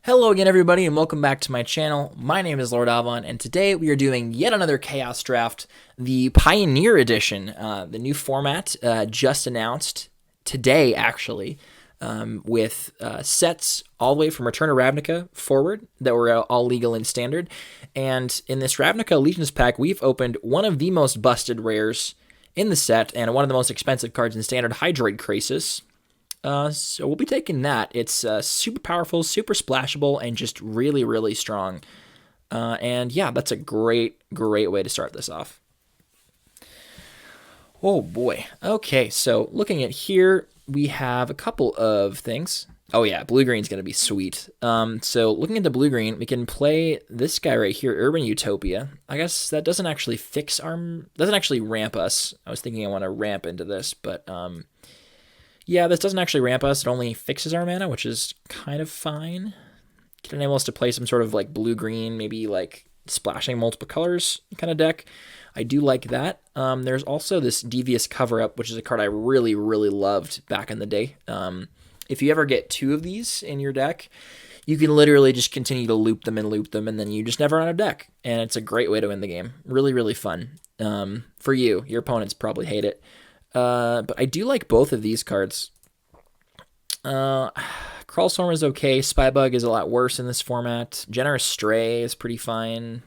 Hello again, everybody, and welcome back to my channel. My name is Lord Alvon, and today we are doing yet another Chaos Draft, the Pioneer Edition, the new format just announced today, actually, with sets all the way from Return to Ravnica forward that were all legal and standard. And in this Ravnica Allegiance pack, we've opened one of the most busted rares in the set and one of the most expensive cards in standard, Hydroid Krasis. So we'll be taking that. It's super powerful, super splashable, and just really, really strong. And yeah, that's a great way to start this off. Oh boy. Okay, so looking at here, we have a couple of things. Oh yeah, blue-green's going to be sweet. So looking at the blue-green, we can play this guy right here, Urban Utopia. I guess that doesn't actually doesn't actually ramp us. I was thinking I want to ramp into this, but yeah, this doesn't actually ramp us. It only fixes our mana, which is kind of fine. Can enable us to play some sort of like blue-green, maybe like splashing multiple colors kind of deck. I do like that. There's also this Devious Cover-Up, which is a card I really, really loved back in the day. If you ever get two of these in your deck, you can literally just continue to loop them, and then you just never run out of deck. And it's a great way to win the game. Really, really fun. For you. Your opponents probably hate it. But I do like both of these cards. Crawlstorm is okay. Spybug is a lot worse in this format. Generous Stray is pretty fine.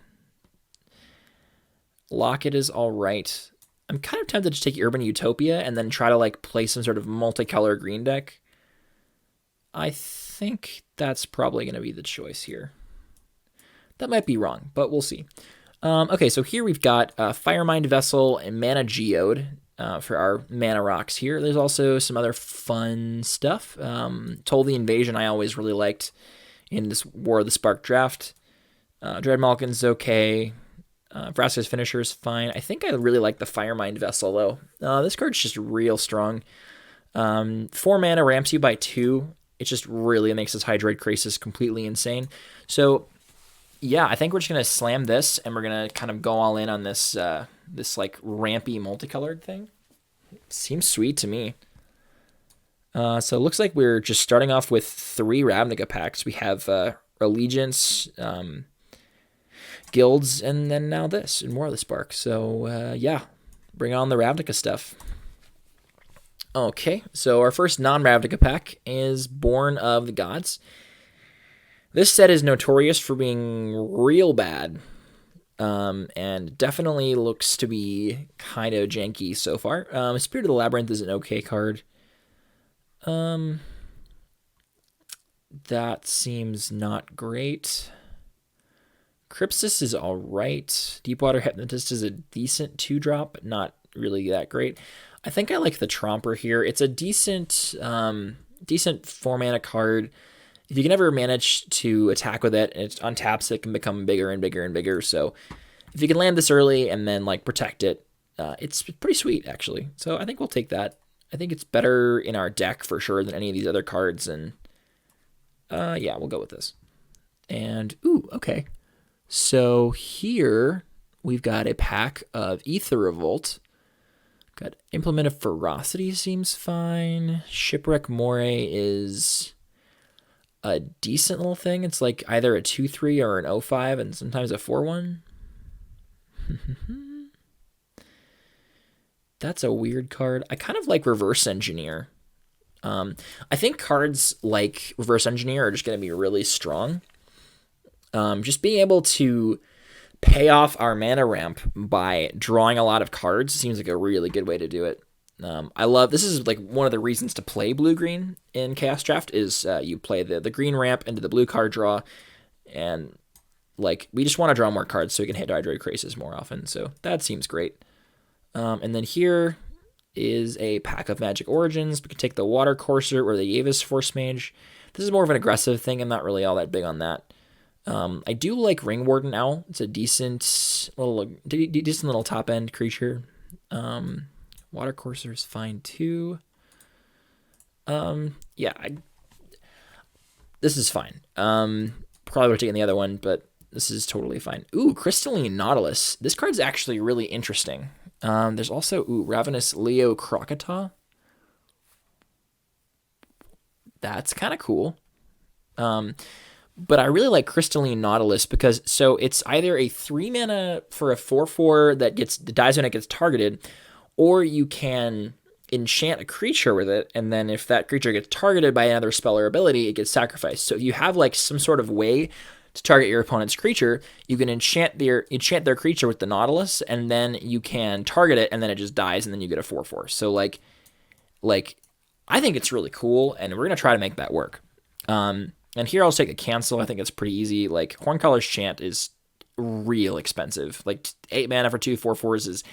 Locket is alright. I'm kind of tempted to take Urban Utopia and then try to like play some sort of multicolor green deck. I think that's probably going to be the choice here. That might be wrong, but we'll see. Okay, so here we've got Firemind Vessel and Mana Geode. For our mana rocks here. There's also some other fun stuff. Toll the Invasion I always really liked in this War of the Spark draft. Dreadmalkin's okay. Vraska's Finisher is fine. I think I really like the Firemind Vessel, though. This card's just real strong. 4 mana ramps you by 2. It just really makes this Hydroid Krasis completely insane. So, yeah, I think we're just going to slam this, and we're going to kind of go all in on this this like rampy multicolored thing. Seems sweet to me. So it looks like we're just starting off with 3 Ravnica packs. We have Allegiance, Guilds, and then now this, and more of the Spark. So yeah, bring on the Ravnica stuff. Okay, so our first non-Ravnica pack is Born of the Gods. This set is notorious for being real bad. And definitely looks to be kind of janky so far. Spirit of the Labyrinth is an okay card. That seems not great. Crypsis is alright. Deepwater Hypnotist is a decent 2-drop, but not really that great. I think I like the Tromper here. It's a decent 4-mana card. If you can ever manage to attack with it, and it untaps, it can become bigger and bigger and bigger. So if you can land this early and then like protect it, it's pretty sweet actually. So I think we'll take that. I think it's better in our deck for sure than any of these other cards. And yeah, we'll go with this. And ooh, okay. So here we've got a pack of Ether Revolt. Got Implement of Ferocity seems fine. Shipwreck Moray is a decent little thing. It's like either a 2/3 or an 0/5 and sometimes a 4/1. That's a weird card. I kind of like Reverse Engineer. I think cards like Reverse Engineer are just going to be really strong. Just being able to pay off our mana ramp by drawing a lot of cards seems like a really good way to do it. I love, this is like one of the reasons to play blue-green in Chaos Draft is you play the green ramp into the blue card draw, and like we just want to draw more cards so we can hit Hydroid Krasis more often, so that seems great. And then here is a pack of Magic Origins. We can take the Water Courser or the Yavis Force Mage. This is more of an aggressive thing. I'm not really all that big on that. I do like Ring Warden Owl. It's a decent little top-end creature. Water Courser is fine too. Yeah, this is fine. Probably would have taken the other one, but this is totally fine. Ooh, Crystalline Nautilus. This card's actually really interesting. There's also Ravenous Leo Crocodile. That's kind of cool. But I really like Crystalline Nautilus because so it's either a 3 mana for a 4/4 that dies when it gets targeted, or you can enchant a creature with it, and then if that creature gets targeted by another spell or ability, it gets sacrificed. So if you have like some sort of way to target your opponent's creature, you can enchant their creature with the Nautilus, and then you can target it, and then it just dies, and then you get a 4/4. So like I think it's really cool, and we're gonna try to make that work. And here I'll take a cancel. I think it's pretty easy. Like Horncaller's Chant is real expensive. Like 8 mana for 2/4/4s is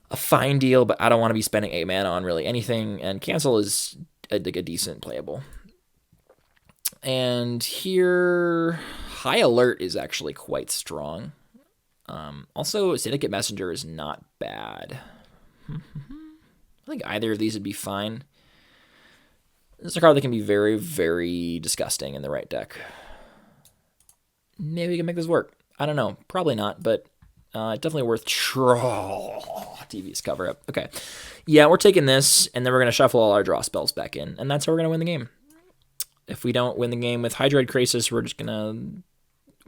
a fine deal, but I don't want to be spending 8 mana on really anything. And cancel is like a decent playable. And here, High Alert is actually quite strong. Also, Syndicate Messenger is not bad. I think either of these would be fine. This is a card that can be very, very disgusting in the right deck. Maybe we can make this work. I don't know. Probably not, but definitely worth TV's cover up. Okay. Yeah, we're taking this, and then we're going to shuffle all our draw spells back in, and that's how we're going to win the game. If we don't win the game with Hydroid Krasis, we're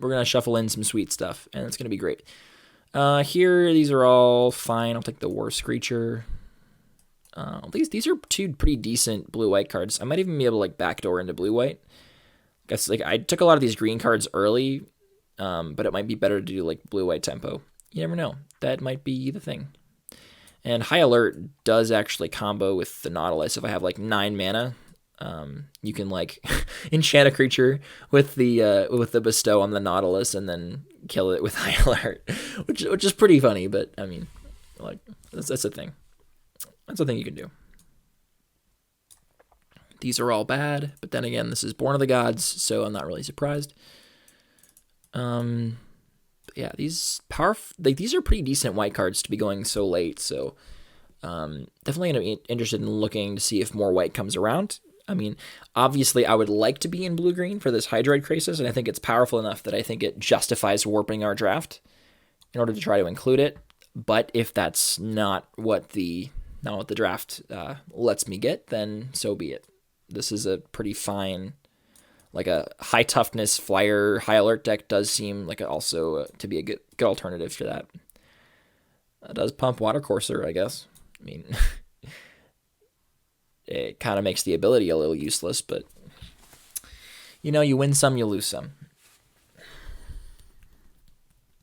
gonna shuffle in some sweet stuff, and it's going to be great. Here, these are all fine. I'll take the War Screecher. These are two pretty decent blue-white cards. I might even be able to like backdoor into blue-white. Guess like I took a lot of these green cards early, but it might be better to do like blue-white tempo. You never know. That might be the thing. And High Alert does actually combo with the Nautilus. If I have like 9 mana, you can like enchant a creature with the bestow on the Nautilus and then kill it with High Alert, which is pretty funny. But I mean, like that's a thing. That's a thing you can do. These are all bad, but then again, this is Born of the Gods, so I'm not really surprised. Yeah, these are pretty decent white cards to be going so late. So definitely gonna be interested in looking to see if more white comes around. I mean, obviously, I would like to be in blue-green for this Hydroid Krasis, and I think it's powerful enough that I think it justifies warping our draft in order to try to include it. But if that's not what the draft lets me get, then so be it. This is a pretty fine, like a high toughness flyer High Alert deck does seem like also to be a good alternative to that. It does pump Watercourser, I guess. I mean, it kind of makes the ability a little useless, but you win some, you lose some.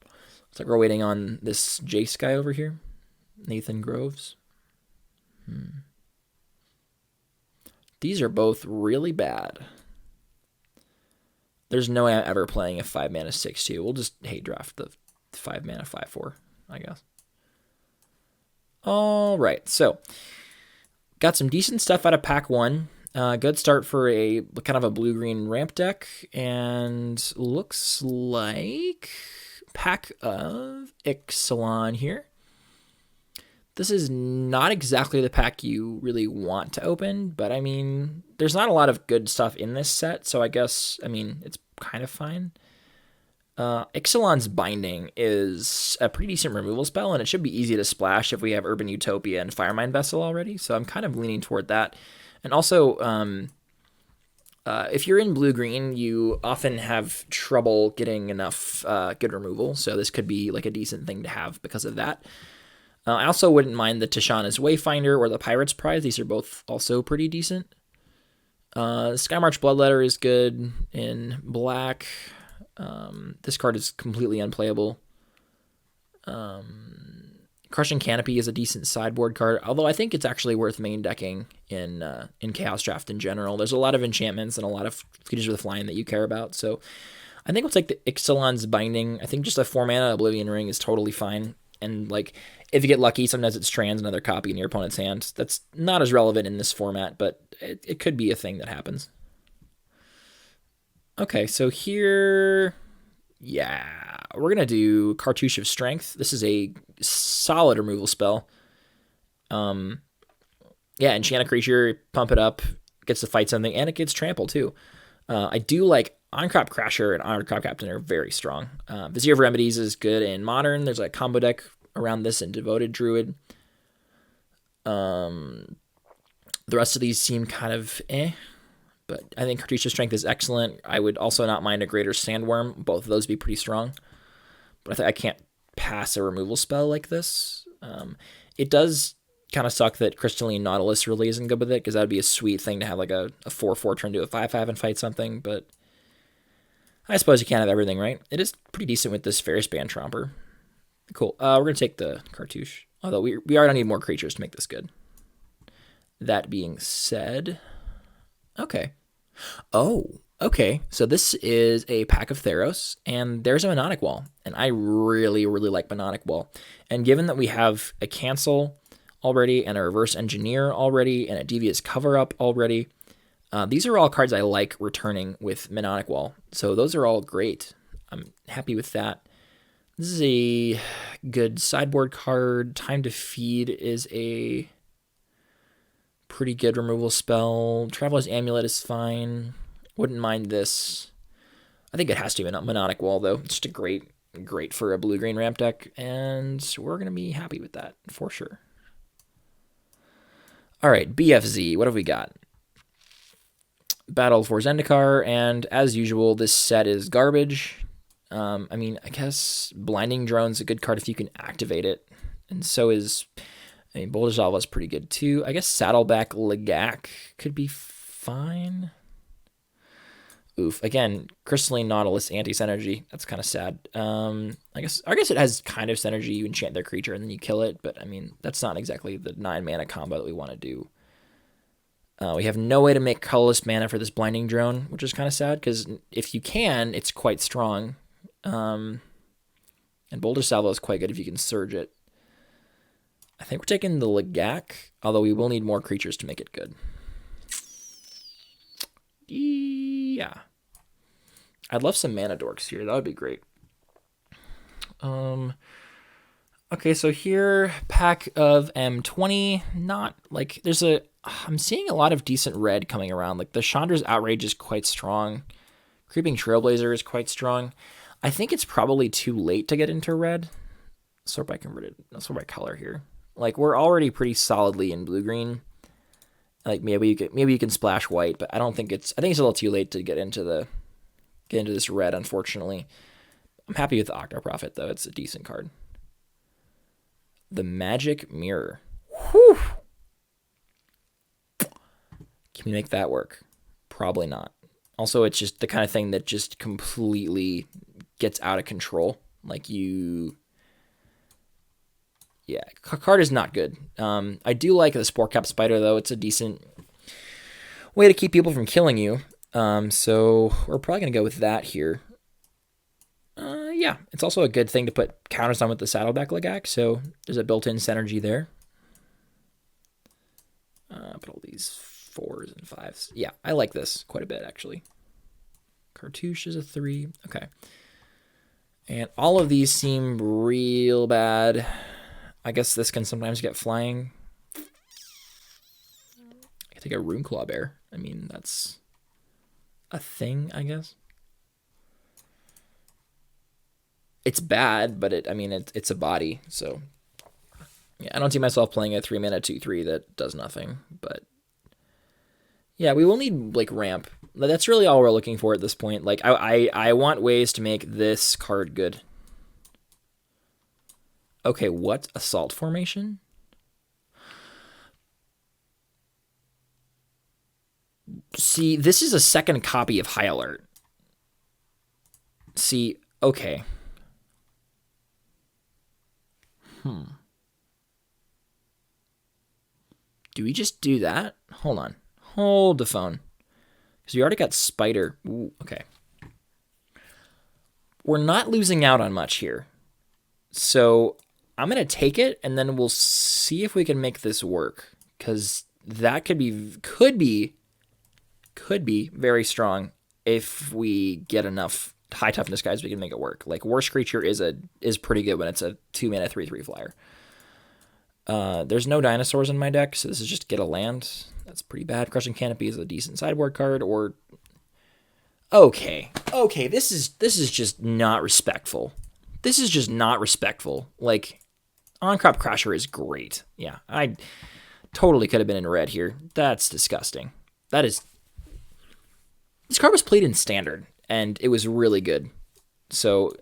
Looks like we're waiting on this Jace guy over here, Nathan Groves. These are both really bad. There's no way I'm ever playing a 5 mana 6/2. We'll just hate draft the 5 mana 5/4, I guess. All right, so got some decent stuff out of pack 1. Good start for a kind of a blue-green ramp deck, and looks like pack of Ixalan here. This is not exactly the pack you really want to open, but I mean, there's not a lot of good stuff in this set, so I guess, it's kind of fine. Ixalan's Binding is a pretty decent removal spell, and it should be easy to splash if we have Urban Utopia and Firemind Vessel already, so I'm kind of leaning toward that. And also, if you're in blue-green, you often have trouble getting enough good removal, so this could be like a decent thing to have because of that. I also wouldn't mind the Tishana's Wayfinder or the Pirate's Prize. These are both also pretty decent. Skymarch Bloodletter is good in black. This card is completely unplayable. Crushing Canopy is a decent sideboard card, although I think it's actually worth main decking in Chaos Draft in general. There's a lot of enchantments and a lot of creatures with flying that you care about, so I think we'll take the Ixalan's Binding. I think just a 4 mana Oblivion Ring is totally fine. And like, if you get lucky, sometimes it's trans another copy in your opponent's hand. That's not as relevant in this format, but it could be a thing that happens. Okay, so here, yeah, we're gonna do Cartouche of Strength. This is a solid removal spell. Yeah, enchant a creature, pump it up, gets to fight something, and it gets trample too. I do like Oncrop Crasher and Honored Crop Captain are very strong. Vizier of Remedies is good in Modern. There's a combo deck around this in Devoted Druid. The rest of these seem kind of But I think Cartucho's Strength is excellent. I would also not mind a Greater Sandworm. Both of those would be pretty strong. But I think I can't pass a removal spell like this. It does kind of suck that Crystalline Nautilus really isn't good with it, because that would be a sweet thing to have like a 4/4 turn to a 5/5 and fight something, but I suppose you can't have everything, right? It is pretty decent with this Ferris Band Tromper. Cool. We're going to take the Cartouche, although we already need more creatures to make this good. That being said, okay. Oh, okay. So this is a pack of Theros, and there's a Mnemonic Wall, and I really, really like Mnemonic Wall. And given that we have a Cancel already, and a Reverse Engineer already, and a Devious Cover-Up already, these are all cards I like returning with Mnemonic Wall. So those are all great. I'm happy with that. This is a good sideboard card. Time to Feed is a pretty good removal spell. Traveler's Amulet is fine. Wouldn't mind this. I think it has to be Mnemonic Wall, though. It's just a great for a blue-green ramp deck, and we're going to be happy with that for sure. All right, BFZ. What have we got? Battle for Zendikar, and as usual, this set is garbage. I mean, I guess Blinding Drone's a good card if you can activate it, and so is... I mean, Boulder Zalva is pretty good too. I guess Saddleback Lagak could be fine. Oof. Again, Crystalline Nautilus, Anti-Synergy. That's kind of sad. I guess it has kind of synergy. You enchant their creature and then you kill it, but I mean, that's not exactly the 9-mana combo that we want to do. We have no way to make colorless mana for this Blinding Drone, which is kind of sad, because if you can, it's quite strong. And Boulder Salvo is quite good if you can surge it. I think we're taking the Lagak, although we will need more creatures to make it good. Yeah. I'd love some Mana Dorks here. That would be great. Okay, so here, pack of M20. Not, like, I'm seeing a lot of decent red coming around. Like, the Chandra's Outrage is quite strong. Creeping Trailblazer is quite strong. I think it's probably too late to get into red. Sort by color here. Like, we're already pretty solidly in blue-green. Like, maybe you can splash white, but I think it's a little too late to get into this red, unfortunately. I'm happy with the Octoprophet, though. It's a decent card. The Magic Mirror. Whew! Can we make that work? Probably not. Also, it's just the kind of thing that just completely gets out of control. Like, yeah, card is not good. I do like the Spore Cap Spider, though. It's a decent way to keep people from killing you. So we're probably going to go with that here. Yeah, it's also a good thing to put counters on with the Saddleback Lagak, so there's a built-in synergy there. Put all these 4s and 5s. Yeah, I like this quite a bit, actually. Cartouche is a 3. Okay. And all of these seem real bad. I guess this can sometimes get flying. I could take a Runeclaw Bear. I mean, that's a thing, I guess. It's bad, but it's a body, so yeah, I don't see myself playing a 3-mana 2/3 that does nothing, but yeah, we will need like ramp. That's really all we're looking for at this point. Like I want ways to make this card good. Okay, what? Assault Formation? See, this is a second copy of High Alert. See, okay. Do we just do that? Hold on. Hold the phone. Because we already got Spider. Ooh, okay. We're not losing out on much here. So I'm going to take it, and then we'll see if we can make this work. Because that could be very strong if we get enough high toughness guys we can make it work. Like, Worst Creature is pretty good when it's a 2-mana 3/3 flyer. There's no dinosaurs in my deck, so this is just get a land. That's pretty bad. Crushing Canopy is a decent sideboard card, or okay, this is just not respectful. This is just not respectful. Like, On-Crop Crasher is great. Yeah, I totally could have been in red here. That's disgusting. That is This card was played in Standard, and it was really good. So,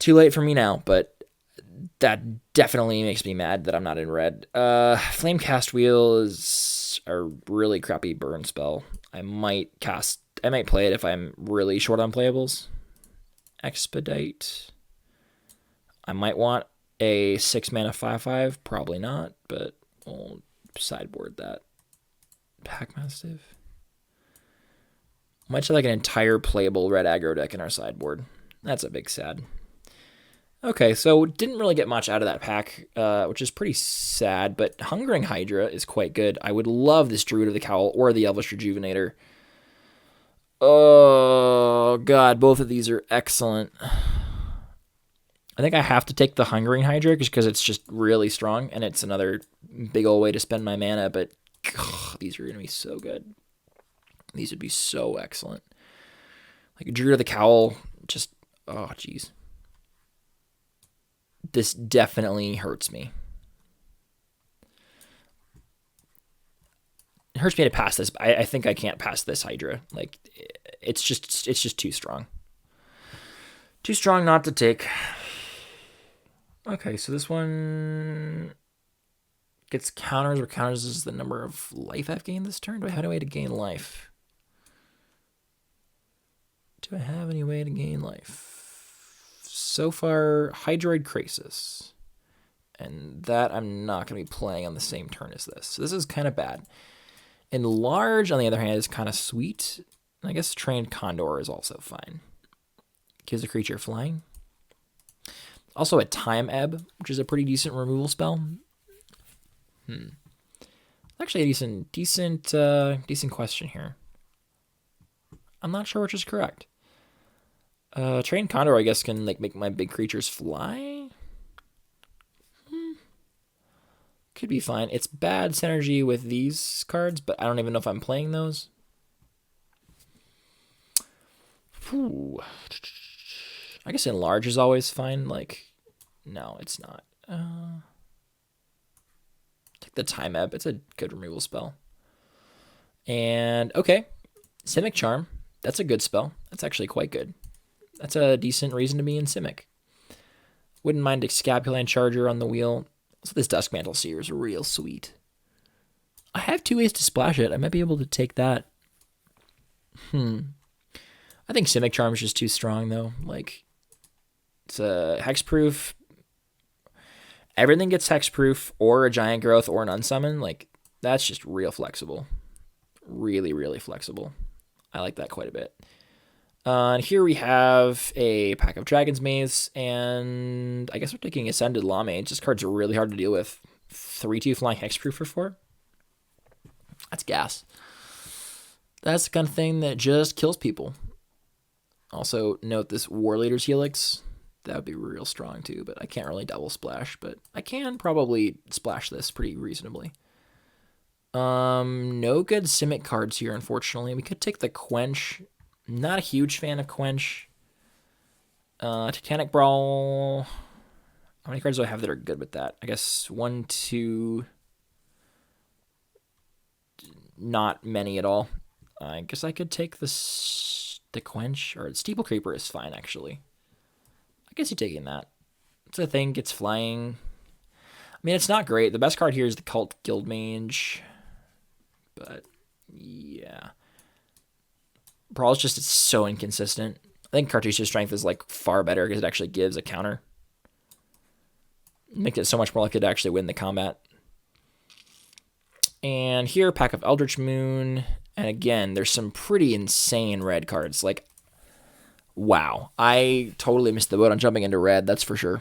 too late for me now, but that definitely makes me mad that I'm not in red. Flamecast Wheel is a really crappy burn spell. I might play it if I'm really short on playables. Expedite. I might want a 6-mana 5/5. Probably not, but we'll sideboard that. Packmastiff. Might have like an entire playable red aggro deck in our sideboard. That's a big sad. Okay, so didn't really get much out of that pack, which is pretty sad, but Hungering Hydra is quite good. I would love this Druid of the Cowl or the Elvish Rejuvenator. Oh, God, both of these are excellent. I think I have to take the Hungering Hydra just because it's just really strong, and it's another big old way to spend my mana, but these are going to be so good. These would be so excellent. Like Druid of the Cowl, just, oh, jeez. This definitely hurts me. It hurts me to pass this. I think I can't pass this Hydra. Like, it's just too strong. Too strong not to take. Okay, so this one gets counters, or counters is the number of life I've gained this turn. Do I have any way to gain life? Do I have any way to gain life? So far, Hydroid Krasis. And that I'm not going to be playing on the same turn as this. So this is kind of bad. Enlarge, on the other hand, is kind of sweet. I guess Trained Condor is also fine. Gives a creature flying. Also a Time Ebb, which is a pretty decent removal spell. Actually, a decent question here. I'm not sure which is correct. Trained Condor, I guess, can like make my big creatures fly. Could be fine. It's bad synergy with these cards, but I don't even know if I'm playing those. Whew. I guess Enlarge is always fine. Like, no, it's not. Take the Time Ebb. It's a good removal spell. And, okay. Simic Charm. That's a good spell. That's actually quite good. That's a decent reason to be in Simic. Wouldn't mind a Scapulant Charger on the wheel. So this Duskmantle Seer is real sweet. I have 2 ways to splash it. I might be able to take that. I think Simic Charm is just too strong, though. Like, it's a hexproof. Everything gets hexproof, or a Giant Growth, or an Unsummon. Like, that's just real flexible. Really, really flexible. I like that quite a bit. And here we have a pack of Dragon's Maze, and I guess we're taking Ascended Lawmage. This card's really hard to deal with. 3/2 flying hexproof for 4. That's gas. That's the kind of thing that just kills people. Also, note this War Leader's Helix. That would be real strong too, but I can't really double splash, but I can probably splash this pretty reasonably. No good Simic cards here, unfortunately. We could take the Quench. Not a huge fan of Quench. Titanic Brawl. How many cards do I have that are good with that? I guess 1, 2. Not many at all. I guess I could take the Quench, or Steeple Creeper is fine, actually. I guess you're taking that. It's a thing, gets flying. I mean, it's not great. The best card here is the Cult Guildmage. But, yeah. Brawl's just, it's so inconsistent. I think Cartouche's Strength is, like, far better because it actually gives a counter. Makes it so much more likely to actually win the combat. And here, pack of Eldritch Moon. And again, there's some pretty insane red cards. Like, wow. I totally missed the boat on jumping into red, that's for sure.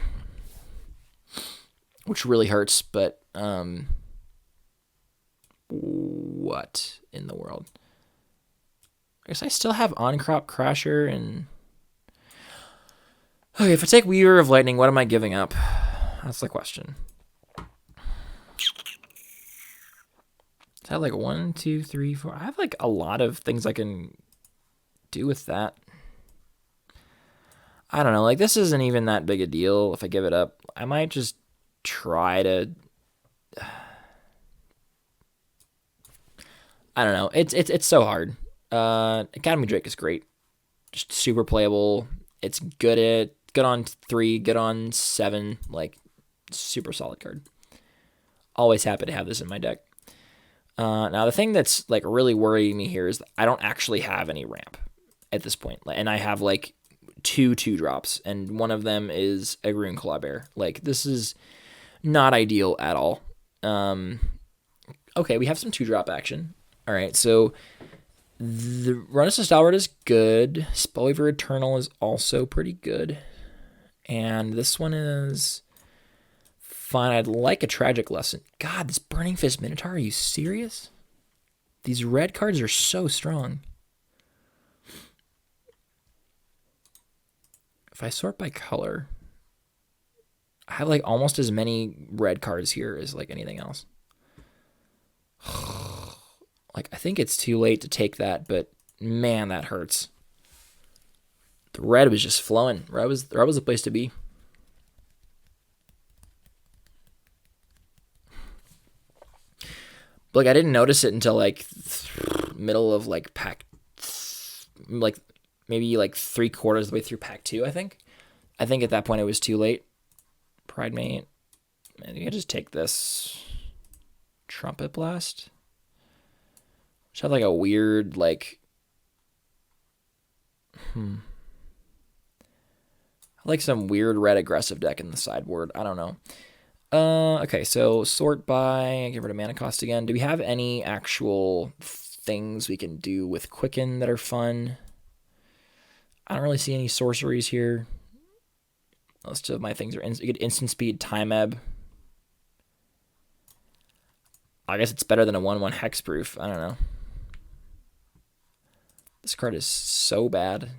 Which really hurts, but, what in the world? I guess I still have On-Crop Crasher and... Okay, if I take Weaver of Lightning, what am I giving up? That's the question. Is that like 1, 2, 3, 4? I have like a lot of things I can do with that. I don't know. Like, this isn't even that big a deal if I give it up. I might just try to... I don't know. It's so hard. Academy Drake is great. Just super playable. It's good on 3, good on 7. Like, super solid card. Always happy to have this in my deck. Now the thing that's like really worrying me here is I don't actually have any ramp at this point, and I have like 2/2 drops, and one of them is a Rune Claw Bear. Like, this is not ideal at all. Okay, we have some 2-drop action. All right, so the Runnis Stalwart is good. Spellweaver Eternal is also pretty good, and this one is fine. I'd like a Tragic Lesson. God, this Burning Fist Minotaur, are you serious? These red cards are so strong. If I sort by color, I have like almost as many red cards here as like anything else. Like, I think it's too late to take that, but man, that hurts. The red was just flowing. Red was the place to be. Like, I didn't notice it until like middle of like pack, like maybe like 3/4 of the way through pack 2. I think at that point it was too late. Pride Mate. Maybe I just take this Trumpet Blast. Which have like a weird like. I like some weird red aggressive deck in the sideboard. I don't know. Okay, so sort by, get rid of mana cost again. Do we have any actual things we can do with Quicken that are fun? I don't really see any sorceries here. Most of my things are you get instant speed, time ebb. I guess it's better than a 1/1 hexproof. I don't know. This card is so bad.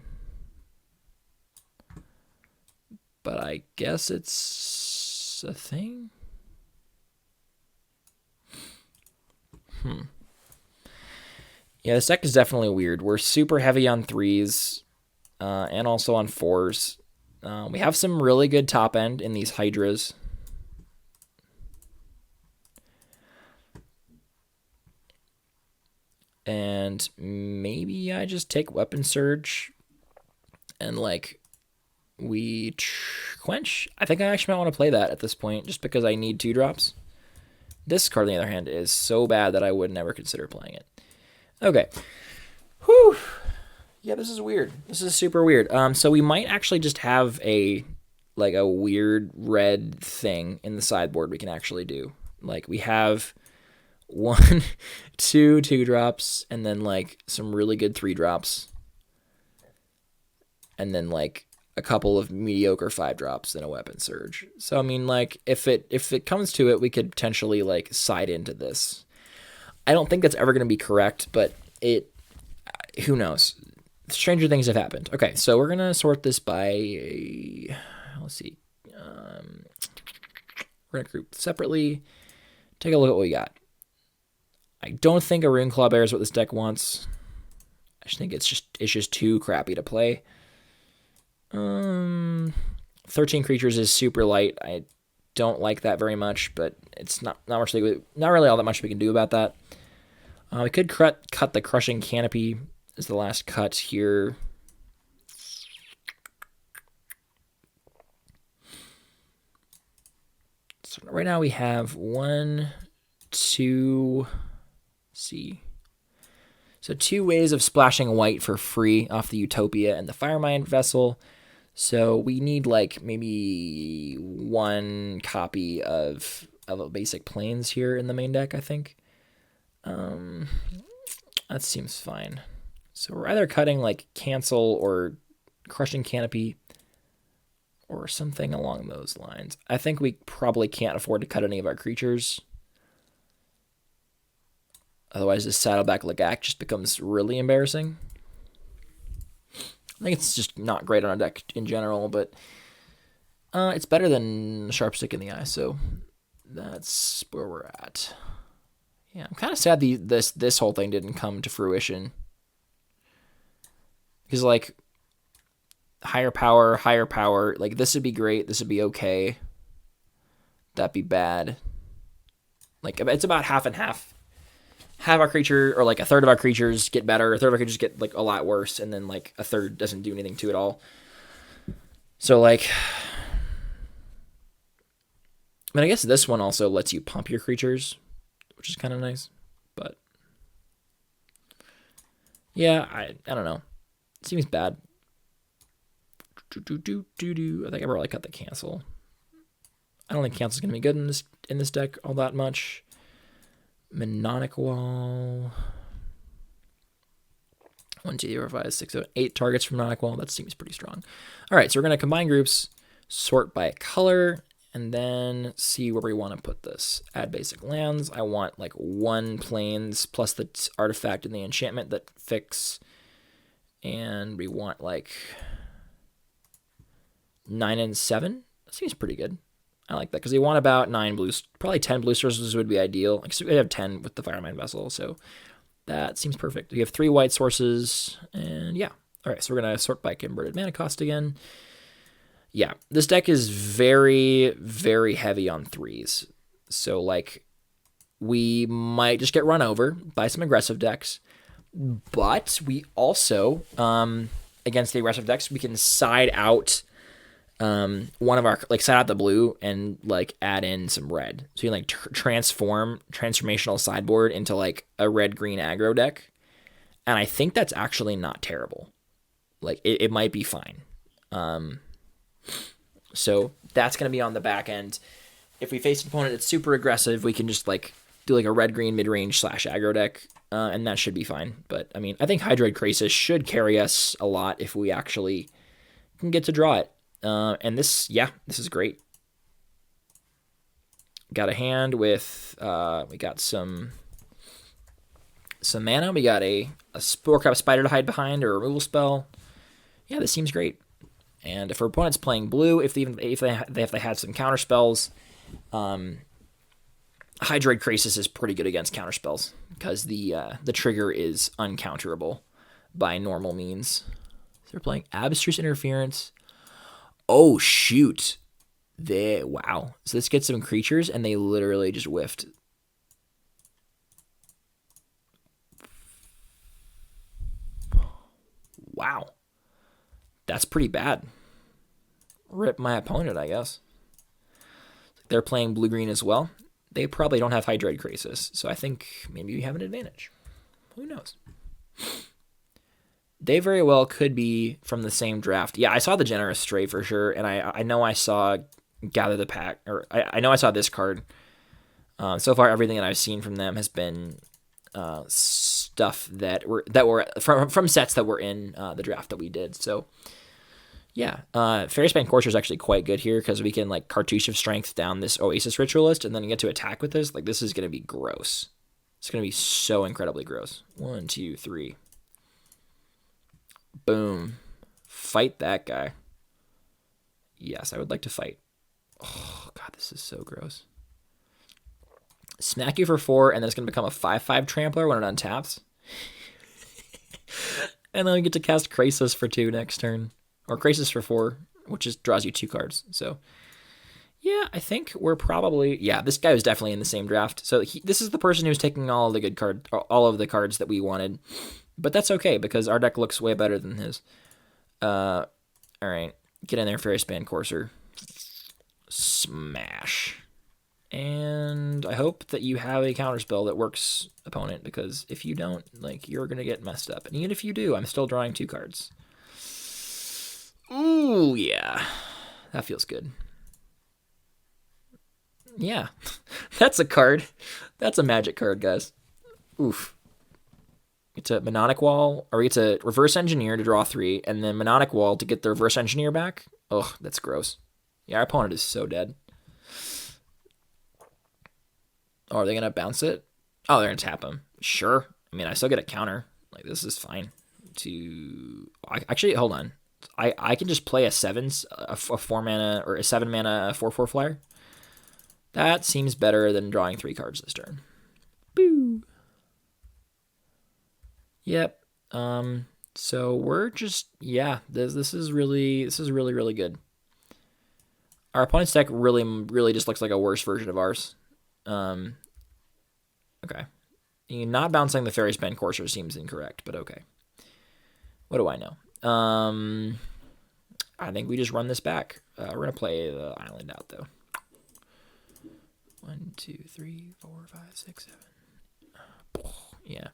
But I guess it's a thing. Yeah, this deck is definitely weird. We're super heavy on 3s and also on 4s. We have some really good top end in these Hydras. And maybe I just take Weapon Surge and like we Quench. I think I actually might want to play that at this point just because I need 2-drops. This card, on the other hand, is so bad that I would never consider playing it. Okay. Whew. Yeah, this is weird. This is super weird. So we might actually just have a weird red thing in the sideboard we can actually do. Like, we have 1, 2 2-drops, and then like some really good 3-drops, and then like a couple of mediocre 5-drops and a Weapon Surge. So I mean, like, if it comes to it, we could potentially like side into this. I don't think that's ever going to be correct, but who knows? Stranger things have happened. Okay, so we're gonna sort this by let's see. We're gonna group separately. Take a look at what we got. I don't think a Rune Claw Bear is what this deck wants. I just think it's just too crappy to play. 13 creatures is super light. I don't like that very much, but it's not really all that much we can do about that. We could cut the Crushing Canopy as the last cut here. So right now we have 1, 2, see. So 2 ways of splashing white for free off the Utopia and the Firemind Vessel. So we need like maybe 1 copy of a basic Plains here in the main deck, I think. That seems fine. So we're either cutting like Cancel or Crushing Canopy or something along those lines. I think we probably can't afford to cut any of our creatures. Otherwise, this Saddleback Lagak just becomes really embarrassing. I think it's just not great on our deck in general, but it's better than Sharp Stick in the Eye, so that's where we're at. Yeah, I'm kind of sad this whole thing didn't come to fruition. Because, like, higher power, like, this would be great, this would be okay. That'd be bad. Like, it's about half and half. half our creature or like a third of our creatures get better, a third of our creatures get like a lot worse, and then like a third doesn't do anything to it all. So like, I mean, I guess this one also lets you pump your creatures, which is kind of nice. But yeah, I don't know. It seems bad. I think I probably cut the cancel. I don't think cancel's gonna be good in this deck all that much. Mnemonic Wall. 1, 2, 3, 4, 5, 6, 7, 8 targets from Mnemonic Wall. That seems pretty strong. All right, so we're gonna combine groups, sort by color, and then see where we want to put this. Add basic lands. I want like 1 plains plus the artifact and the enchantment that fix. And we want like 9 and 7. That seems pretty good. I like that because we want about 9 blues. Probably 10 blue sources would be ideal. Like, so we have 10 with the Firemine Vessel, so that seems perfect. We have 3 white sources, and yeah. All right, so we're going to sort by converted mana cost again. Yeah, this deck is very, very heavy on 3s. So, like, we might just get run over by some aggressive decks. But we also, against the aggressive decks, we can side out one of our, like, side out the blue and, like, add in some red. So you can, like, transformational sideboard into, like, a red-green aggro deck. And I think that's actually not terrible. Like, it might be fine. So that's going to be on the back end. If we face an opponent that's super aggressive, we can just, like, do, like, a red-green mid-range / aggro deck. And that should be fine. But, I mean, I think Hydroid Krasis should carry us a lot if we actually can get to draw it. And this is great. Got a hand with, we got some mana. We got a Sporecraft Spider to hide behind or a removal spell. Yeah, this seems great. And if our opponent's playing blue, if they have some counter spells, Hydroid Krasis is pretty good against counter spells because the trigger is uncounterable by normal means. So they're playing Abstruse Interference. Oh shoot! Wow. So this gets some creatures, and they literally just whiffed. Wow. That's pretty bad. Rip my opponent, I guess. They're playing blue-green as well. They probably don't have Hydroid Krasis, so I think maybe we have an advantage. Who knows? They very well could be from the same draft. Yeah, I saw the Generous Stray for sure, and I know I saw Gather the Pack, or I know I saw this card. So far, everything that I've seen from them has been stuff that were from sets that were in the draft that we did. So yeah, Ferryspan Courser is actually quite good here because we can, like, Cartouche of Strength down this Oasis Ritualist and then get to attack with this. Like, this is going to be gross. It's going to be so incredibly gross. 1, 2, 3. Boom. Fight that guy. Yes, I would like to fight. Oh, God, this is so gross. Smack you for 4, and then it's going to become a 5/5 Trampler when it untaps. And then we get to cast Krasis for 2 next turn. Or Krasis for 4, which just draws you 2 cards. So, yeah, I think we're probably... Yeah, this guy was definitely in the same draft. So this is the person who's taking all of the good all of the cards that we wanted. But that's okay, because our deck looks way better than his. All right. Get in there, Ferryspan Courser. Smash. And I hope that you have a counterspell that works, opponent, because if you don't, like, you're going to get messed up. And even if you do, I'm still drawing 2 cards. Ooh, yeah. That feels good. Yeah. That's a card. That's a magic card, guys. Oof. It's a Mnemonic Wall, or it's a Reverse Engineer to draw 3, and then Mnemonic Wall to get the Reverse Engineer back. Ugh, that's gross. Yeah, our opponent is so dead. Oh, are they going to bounce it? Oh, they're going to tap him. Sure. I mean, I still get a counter. Like, this is fine. Actually, hold on. I can just play a 4 mana, or a 7 mana 4/4 flyer. That seems better than drawing 3 cards this turn. Boo. Yep. So we're just, yeah, this is really good. Our opponent's deck really just looks like a worse version of ours. Okay. Not bouncing the Fairy Spin Courser seems incorrect, but okay. What do I know? I think we just run this back. We're going to play the island out, though. 1, 2, 3, 4, 5, 6, 7. Yeah.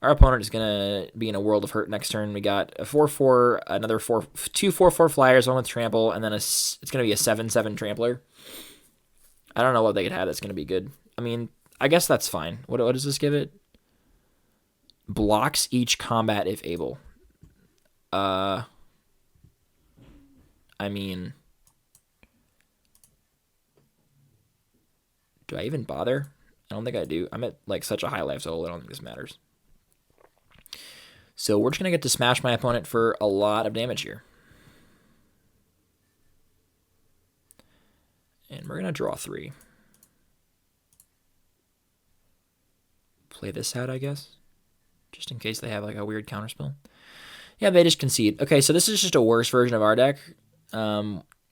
Our opponent is going to be in a world of hurt next turn. We got a 4/4, another 2 4/4 flyers, one with trample, and then it's going to be a 7/7 trampler. I don't know what they could have that's going to be good. I mean, I guess that's fine. What does this give it? Blocks each combat if able. I mean, do I even bother? I don't think I do. I'm at like such a high life total. I don't think this matters. So we're just going to get to smash my opponent for a lot of damage here. And we're going to draw 3. Play this out, I guess. Just in case they have like a weird counterspell. Yeah, they just concede. Okay, so this is just a worse version of our deck.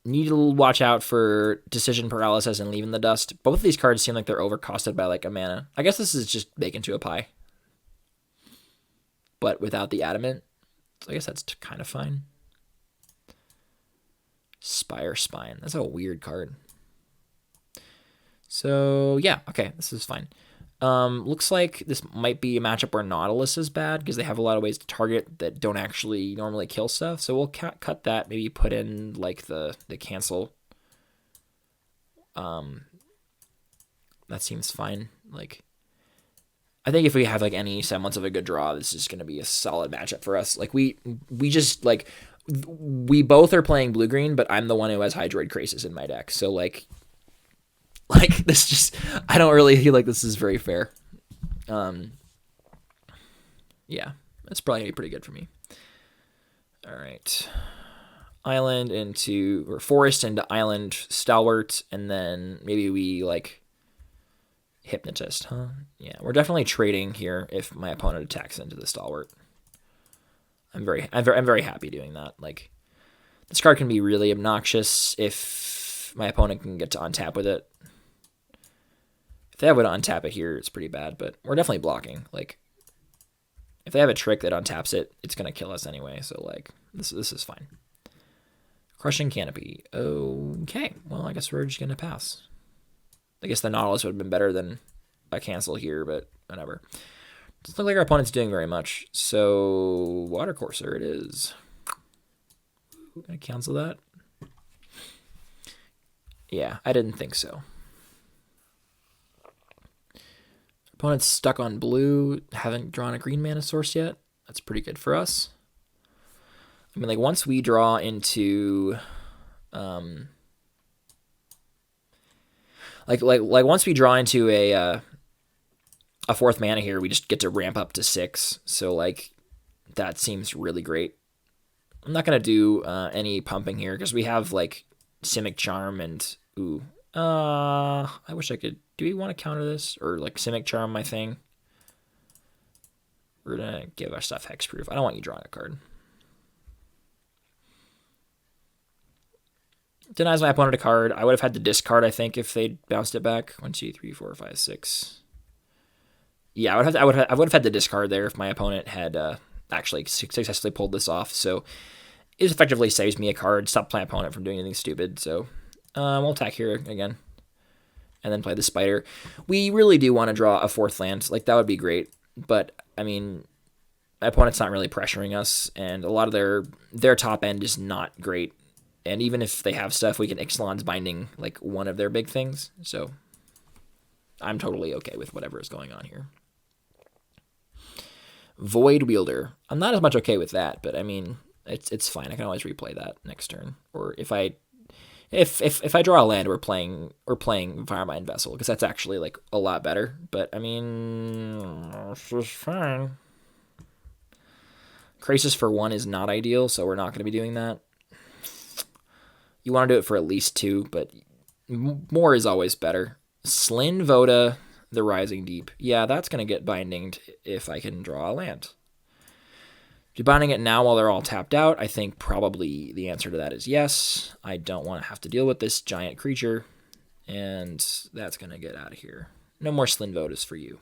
Need to watch out for decision paralysis and leaving the dust. Both of these cards seem like they're overcosted by like a mana. I guess this is just baked into a pie. But without the adamant. So I guess that's kind of fine. Spire Spine. That's a weird card. So yeah, okay, this is fine. Looks like this might be a matchup where Nautilus is bad because they have a lot of ways to target that don't actually normally kill stuff. So we'll cut that, maybe put in like the cancel. That seems fine. Like, I think if we have like any semblance of a good draw, this is going to be a solid matchup for us. Like we just like, we both are playing blue-green, but I'm the one who has Hydroid Krasis in my deck. So like this just, I don't really feel like this is very fair. Yeah, it's probably gonna be pretty good for me. All right, island into, or forest into island stalwart, and then maybe we like hypnotist, huh? Yeah, we're definitely trading here if my opponent attacks into the stalwart. I'm very happy doing that. Like, this card can be really obnoxious if my opponent can get to untap with it. If they have a way to untap it here, it's pretty bad, but we're definitely blocking. Like, if they have a trick that untaps it, it's gonna kill us anyway. So like, this is fine. Crushing Canopy. Okay, well I guess we're just gonna pass. I guess the Nautilus would have been better than a cancel here, but whatever. Doesn't look like our opponent's doing very much. So Water Courser it is. We're gonna cancel that. Yeah, I didn't think so. Opponent's stuck on blue. Haven't drawn a green mana source yet. That's pretty good for us. I mean, like once we draw into, like once we draw into a 4th mana here, we just get to ramp up to 6. So like that seems really great. I'm not gonna do any pumping here because we have like Simic Charm and ooh. I wish I could. Do we want to counter this or like Simic Charm my thing? We're gonna give our stuff hexproof. I don't want you drawing a card. Denies my opponent a card. I would have had to discard, I think, if they bounced it back. 1, 2, 3, 4, 5, 6. Yeah, I would have had to discard there if my opponent had actually successfully pulled this off. So it effectively saves me a card. Stop my opponent from doing anything stupid. So we'll attack here again, and then play the spider. We really do want to draw a 4th land. Like that would be great. But I mean, my opponent's not really pressuring us, and a lot of their top end is not great. And even if they have stuff, we can Ixalan's Binding like one of their big things. So I'm totally okay with whatever is going on here. Void Wielder. I'm not as much okay with that, but I mean, it's fine. I can always replay that next turn. Or if I draw a land, we're playing Firemind Vessel because that's actually like a lot better. But I mean, this is fine. Krasis for 1 is not ideal, so we're not going to be doing that. You want to do it for at least 2, but more is always better. Slin Voda, the Rising Deep. Yeah, that's going to get bindinged if I can draw a land. Debinding it now while they're all tapped out, I think probably the answer to that is yes. I don't want to have to deal with this giant creature, and that's going to get out of here. No more Slin Vodas for you.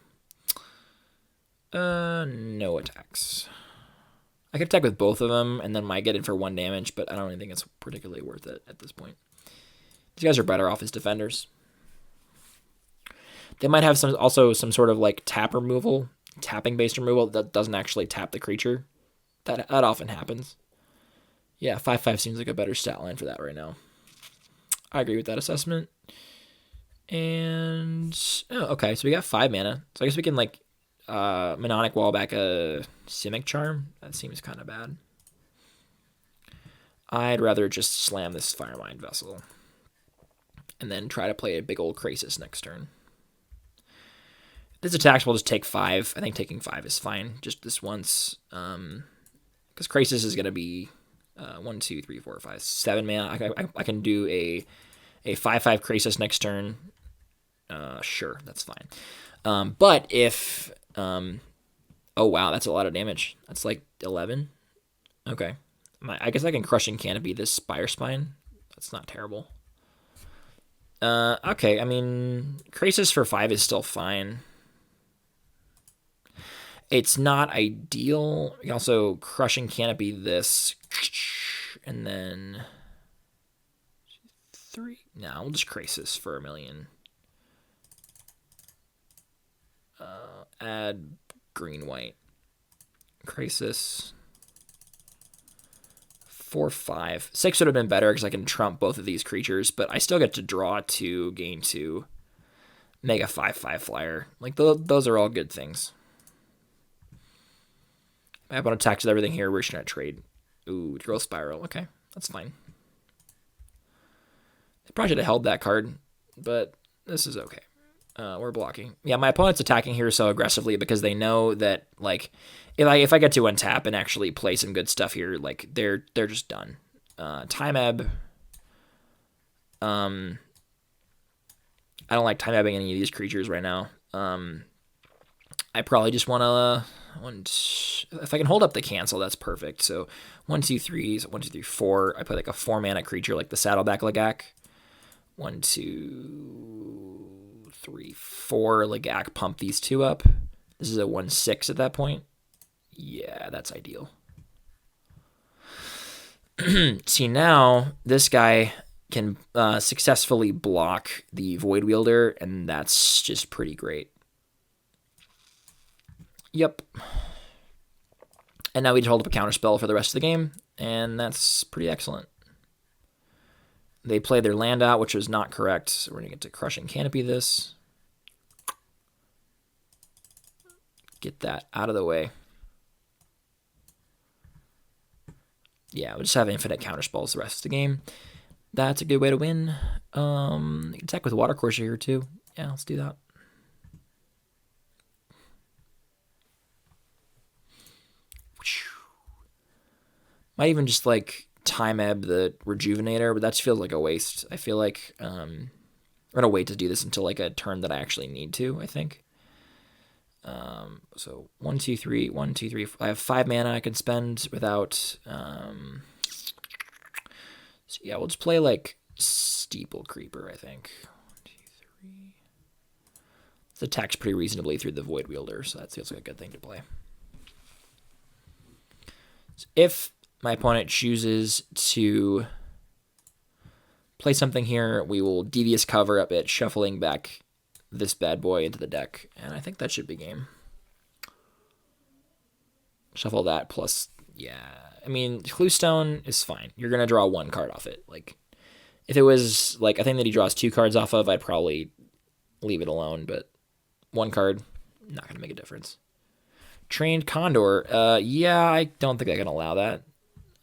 No attacks. I could attack with both of them and then might get in for 1 damage, but I don't even think it's particularly worth it at this point. These guys are better off as defenders. They might have also some sort of like tap removal, tapping based removal that doesn't actually tap the creature. That often happens. Yeah, 5/5 seems like a better stat line for that right now. I agree with that assessment. And okay, so we got 5 mana. So I guess we can like Mnemonic Wall back a Simic Charm. That seems kind of bad. I'd rather just slam this Firemind Vessel and then try to play a big old Krasis next turn. This attacks will just take 5. I think taking 5 is fine, just this once. Because Krasis is going to be 1, 2, 3, 4, 5, 7 mana. I can do a 5/5 Krasis next turn. Sure, that's fine. But if... oh, wow, that's a lot of damage. That's like 11. Okay. I guess I can Crushing Canopy this Spire Spine. That's not terrible. Okay, I mean, Krasis for 5 is still fine. It's not ideal. You can also Crushing Canopy this, and then 3. No, we'll just Krasis for 1 million. Add green-white. Krasis. 4/5. 6 would have been better because I can trump both of these creatures, but I still get to draw 2, gain 2, make a 5/5 flyer. Like, those are all good things. My opponent attacks with everything here. We're just going to trade. Ooh, Growth Spiral. Okay, that's fine. They probably should have held that card, but this is okay. We're blocking. Yeah, my opponent's attacking here so aggressively because they know that, like, if I get to untap and actually play some good stuff here, like, they're just done. Time Ebb. I don't like Time Ebbing any of these creatures right now. I probably just want to... if I can hold up the cancel, that's perfect. So 1, 2, 3, 1, 2, 3, 4. I play like a 4-mana creature like the Saddleback Lagak. 1, 2, 3, 4 Lagak. Pump these 2 up. This is a 1/6 at that point. Yeah, that's ideal. See, now this guy can successfully block the Void Wielder, and that's just pretty great. Yep. And now we just hold up a counterspell for the rest of the game, and that's pretty excellent. They play their land out, which was not correct, so we're going to get to Crushing Canopy this. Get that out of the way. Yeah, we'll just have infinite counterspells the rest of the game. That's a good way to win. You can attack with Water Courser here too. Yeah, let's do that. Might even just like Time Ebb the Rejuvenator, but that just feels like a waste. I feel like I'm gonna wait to do this until like a turn that I actually need to, I think. So 1, 2, 3, 1, 2, 3. I have 5 mana I can spend without. So yeah, we'll just play like Steeple Creeper, I think. 1, 2, 3. It attacks pretty reasonably through the Void Wielder, so that feels like a good thing to play. So if my opponent chooses to play something here, we will Devious Cover up it, shuffling back this bad boy into the deck, and I think that should be game. Shuffle that plus, yeah. I mean, Cluestone is fine. You're going to draw 1 card off it. Like, if it was, like, a thing that he draws 2 cards off of, I'd probably leave it alone, but 1 card, not going to make a difference. Trained Condor, yeah, I don't think I can allow that,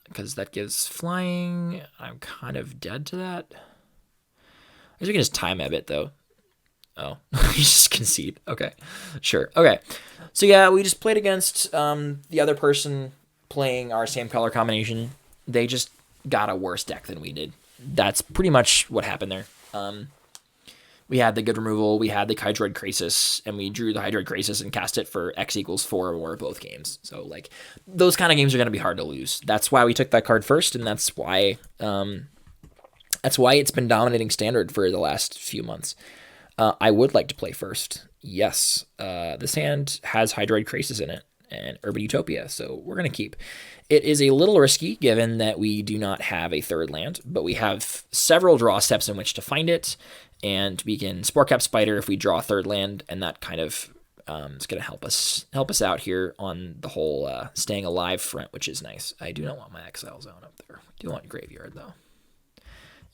because that gives flying. I'm kind of dead to that. I guess we can just Time Ebb it, though. Oh, you just concede. Okay, sure. Okay, so yeah, we just played against the other person playing our same color combination. They just got a worse deck than we did. That's pretty much what happened there. We had the good removal, we had the Hydroid Krasis, and we drew the Hydroid Krasis and cast it for X = 4 or more both games. So, like, those kind of games are going to be hard to lose. That's why we took that card first, and that's why it's been dominating Standard for the last few months. I would like to play first. Yes, this hand has Hydroid Krasis in it and Urban Utopia, so we're going to keep. It is a little risky given that we do not have a third land, but we have several draw steps in which to find it, and we can Spore Cap Spider if we draw a third land, and that kind of is going to help us out here on the whole staying alive front, which is nice. I do not want my Exile Zone up there. I do want Graveyard, though.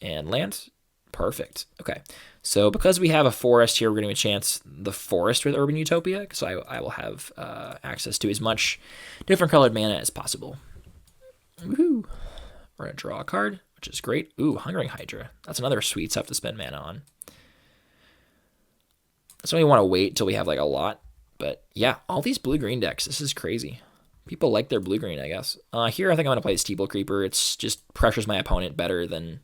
And land. Perfect. Okay. So because we have a forest here, we're going to chance the forest with Urban Utopia, so I will have access to as much different colored mana as possible. Woohoo! We're going to draw a card, which is great. Ooh, Hungering Hydra. That's another sweet stuff to spend mana on. So we want to wait till we have like a lot. But yeah, all these blue-green decks. This is crazy. People like their blue-green, I guess. Here I think I'm going to play Steeple Creeper. It's just pressures my opponent better than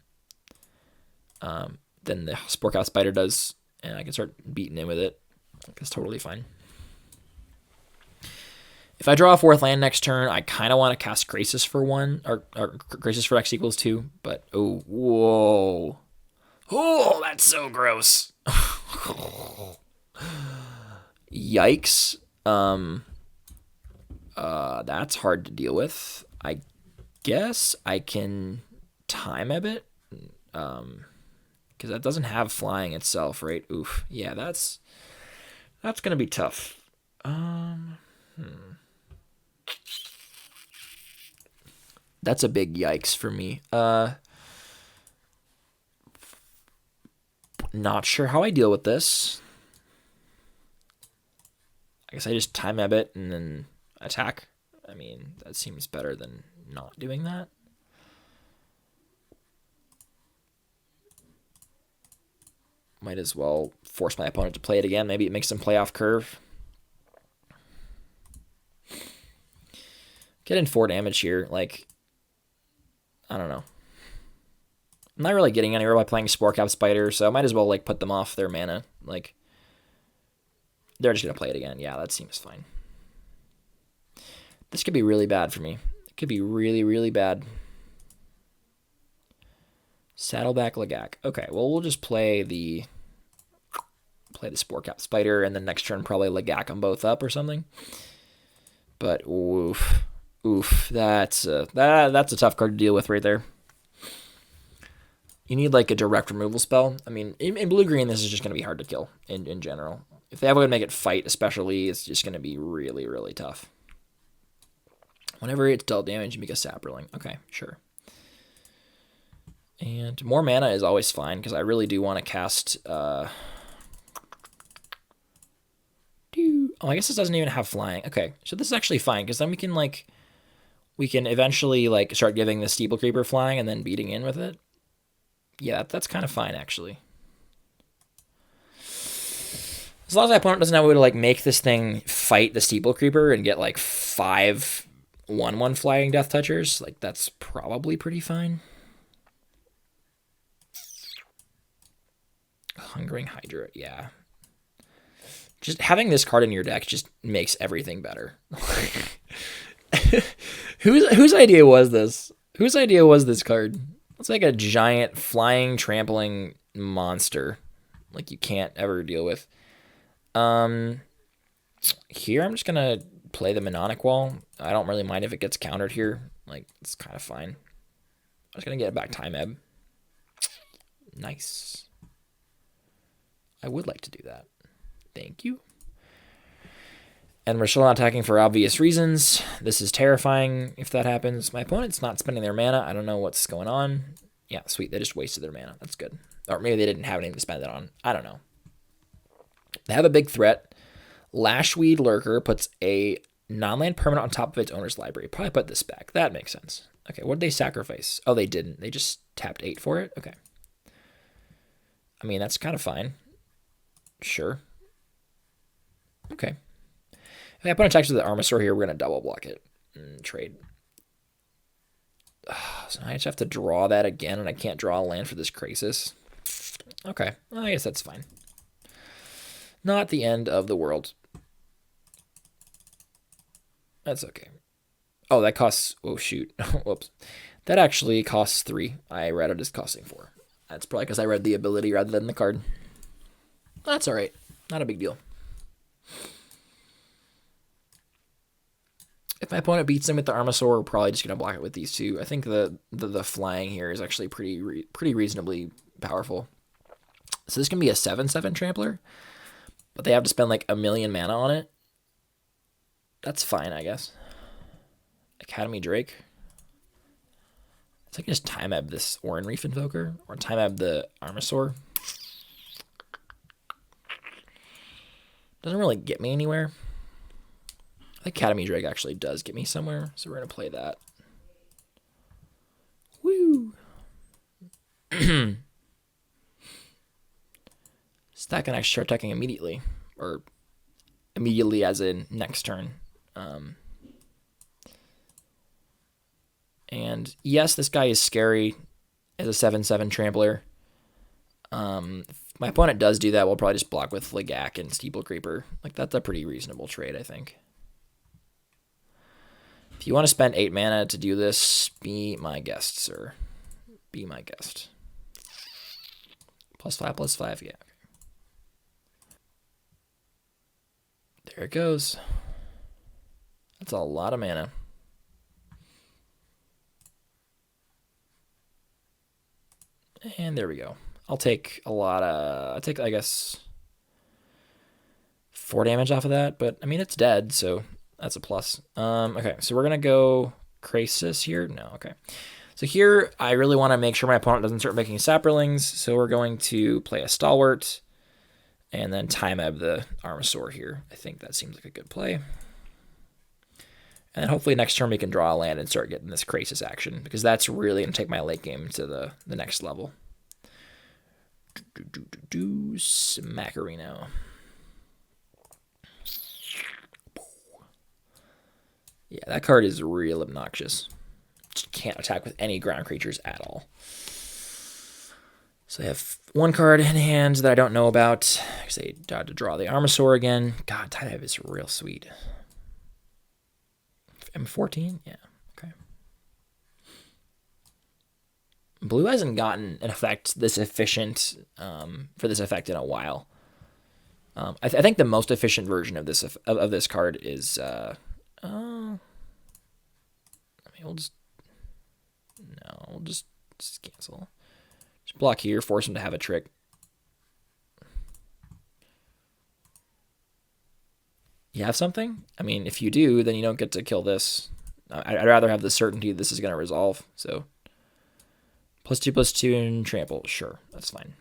the Spore Cap Spider does, and I can start beating in with it. It's totally fine. If I draw a fourth land next turn, I kind of want to cast Krasis for one, or Krasis for X equals 2, but oh, whoa. Oh, that's so gross. Yikes. That's hard to deal with. I guess I can time a bit. Because that doesn't have flying itself, right? Oof. Yeah, that's gonna be tough. That's a big yikes for me. Not sure how I deal with this. I guess I just time a bit and then attack. I mean, that seems better than not doing that. Might as well force my opponent to play it again. Maybe it makes them play off curve. Get in 4 damage here. Like, I don't know. I'm not really getting anywhere by playing Spore Cap Spider, so I might as well like put them off their mana. Like, they're just going to play it again. Yeah, that seems fine. This could be really bad for me. It could be really, really bad. Saddleback Lagak. Okay, well, we'll just play the Spore Cap Spider, and then next turn probably Lagak them both up or something. But oof, that's a tough card to deal with right there. You need like a direct removal spell. I mean, in blue-green, this is just going to be hard to kill in general. If they have a way to make it fight, especially, it's just going to be really, really tough. Whenever it's dealt damage, you make a Saproling. Okay, sure. And more mana is always fine, because I really do want to cast... Oh, I guess this doesn't even have flying. Okay, so this is actually fine, because then we can eventually like start giving the Steeple Creeper flying and then beating in with it. Yeah, that's kind of fine, actually. As long as my opponent doesn't have a way to like make this thing fight the Steeple Creeper and get like 5 1/1 flying Death Touchers, like that's probably pretty fine. Hungering Hydra, yeah. Just having this card in your deck just makes everything better. Whose idea was this? Whose idea was this card? It's like a giant flying, trampling monster. Like you can't ever deal with. Here I'm just gonna play the Mnemonic Wall. I don't really mind if it gets countered here. Like it's kind of fine. I'm just gonna get back Time Ebb. Nice. I would like to do that. Thank you. And we're still not attacking for obvious reasons. This is terrifying if that happens. My opponent's not spending their mana. I don't know what's going on. Yeah, sweet. They just wasted their mana. That's good. Or maybe they didn't have anything to spend it on. I don't know. They have a big threat. Lashweed Lurker puts a non-land permanent on top of its owner's library. Probably put this back. That makes sense. Okay, what did they sacrifice? Oh, they didn't. They just tapped 8 for it? Okay. I mean, that's kind of fine. Sure. Okay. If my opponent attacks with the Armasaur here, we're going to double block it and trade. So I just have to draw that again, and I can't draw a land for this Krasis. Okay. Well, I guess that's fine. Not the end of the world. That's okay. Oh, that costs... Oh, shoot. Whoops. That actually costs 3. I read it as costing 4. That's probably because I read the ability rather than the card. That's all right. Not a big deal. If my opponent beats him with the Armasaur, we're probably just going to block it with these two. I think the flying here is actually pretty reasonably powerful. So this can be a 7/7 Trampler, but they have to spend like 1,000,000 mana on it. That's fine, I guess. Academy Drake. So I can just time ebb this Oran Reef Invoker, or time ebb the Armasaur. Doesn't really get me anywhere. I think Academy Drake actually does get me somewhere, so we're going to play that. Woo! Stack and I start attacking immediately, or immediately as in next turn. And yes, this guy is scary as a 7/7 Trampler. If my opponent does do that, we'll probably just block with Legak and Steeple Creeper. Like, that's a pretty reasonable trade, I think. If you want to spend 8 mana to do this, be my guest, sir. Be my guest. +5/+5, yeah. There it goes. That's a lot of mana. And there we go. I'll take I guess 4 damage off of that, but I mean it's dead, so that's a plus. Okay, so we're gonna go Krasis here. No, okay. So here I really want to make sure my opponent doesn't start making Saprolings, so we're going to play a Stalwart and then time ebb the Armasaur here. I think that seems like a good play. And then hopefully next turn we can draw a land and start getting this Krasis action, because that's really going to take my late game to the next level. Smackerino. Yeah, that card is real obnoxious. Just can't attack with any ground creatures at all. So I have one card in hand that I don't know about, because I had to draw the Armasaur again. God, Tide is real sweet. M14? Yeah, okay. Blue hasn't gotten an effect this efficient for this effect in a while. I think the most efficient version of this card is. We'll just cancel. Just block here, force him to have a trick. You have something? I mean, if you do, then you don't get to kill this. I'd rather have the certainty this is going to resolve. So, +2/+2 and trample. Sure, that's fine.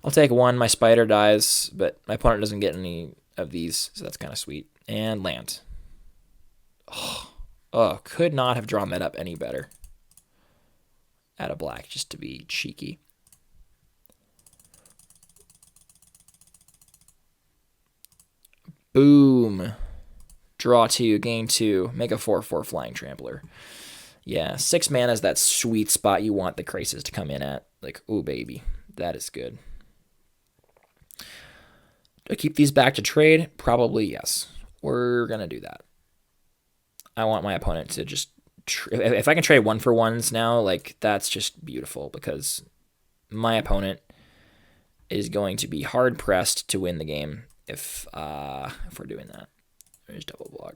I'll take 1. My spider dies, but my opponent doesn't get any of these, so that's kind of sweet. And land. Oh, could not have drawn that up any better. Add a black just to be cheeky. Boom. Draw 2, gain 2, make a 4/4 flying trampler. Yeah, 6 mana is that sweet spot you want the Krasis to come in at. Like, ooh, baby. That is good. Do I keep these back to trade? Probably yes. We're going to do that. I want my opponent to just... if I can trade 1-for-1s now, like, that's just beautiful, because my opponent is going to be hard-pressed to win the game if we're doing that. There's double block.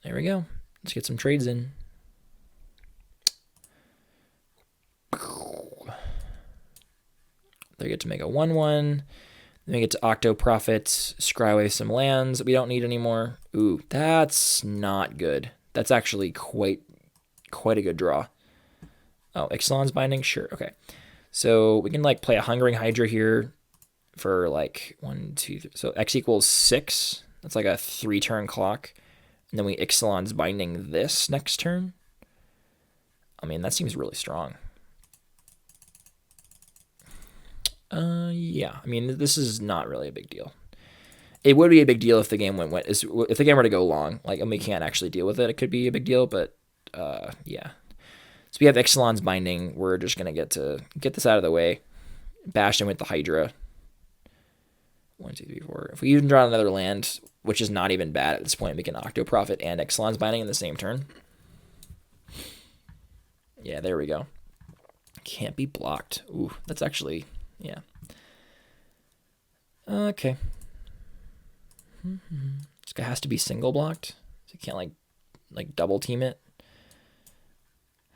There we go. Let's get some trades in. They get to make a 1/1. Then we get to Octo Profit, scry away some lands that we don't need anymore. Ooh, that's not good. That's actually quite a good draw. Oh, Ixalan's Binding? Sure, okay. So we can like play a Hungering Hydra here for like 1, 2, 3. So X equals 6. That's like a 3-turn clock. And then we Ixalan's Binding this next turn. I mean, that seems really strong. Yeah. I mean, this is not really a big deal. It would be a big deal if the game if the game were to go long, like, and we can't actually deal with it. It could be a big deal, but yeah. So we have Ixalan's Binding. We're just gonna get this out of the way. Bash him with the Hydra. 1, 2, 3, 4. If we even draw another land, which is not even bad at this point, we can Octo Profit and Ixalan's Binding in the same turn. Yeah, there we go. Can't be blocked. Ooh, that's actually, yeah. Okay. This guy has to be single blocked. So you can't like double team it.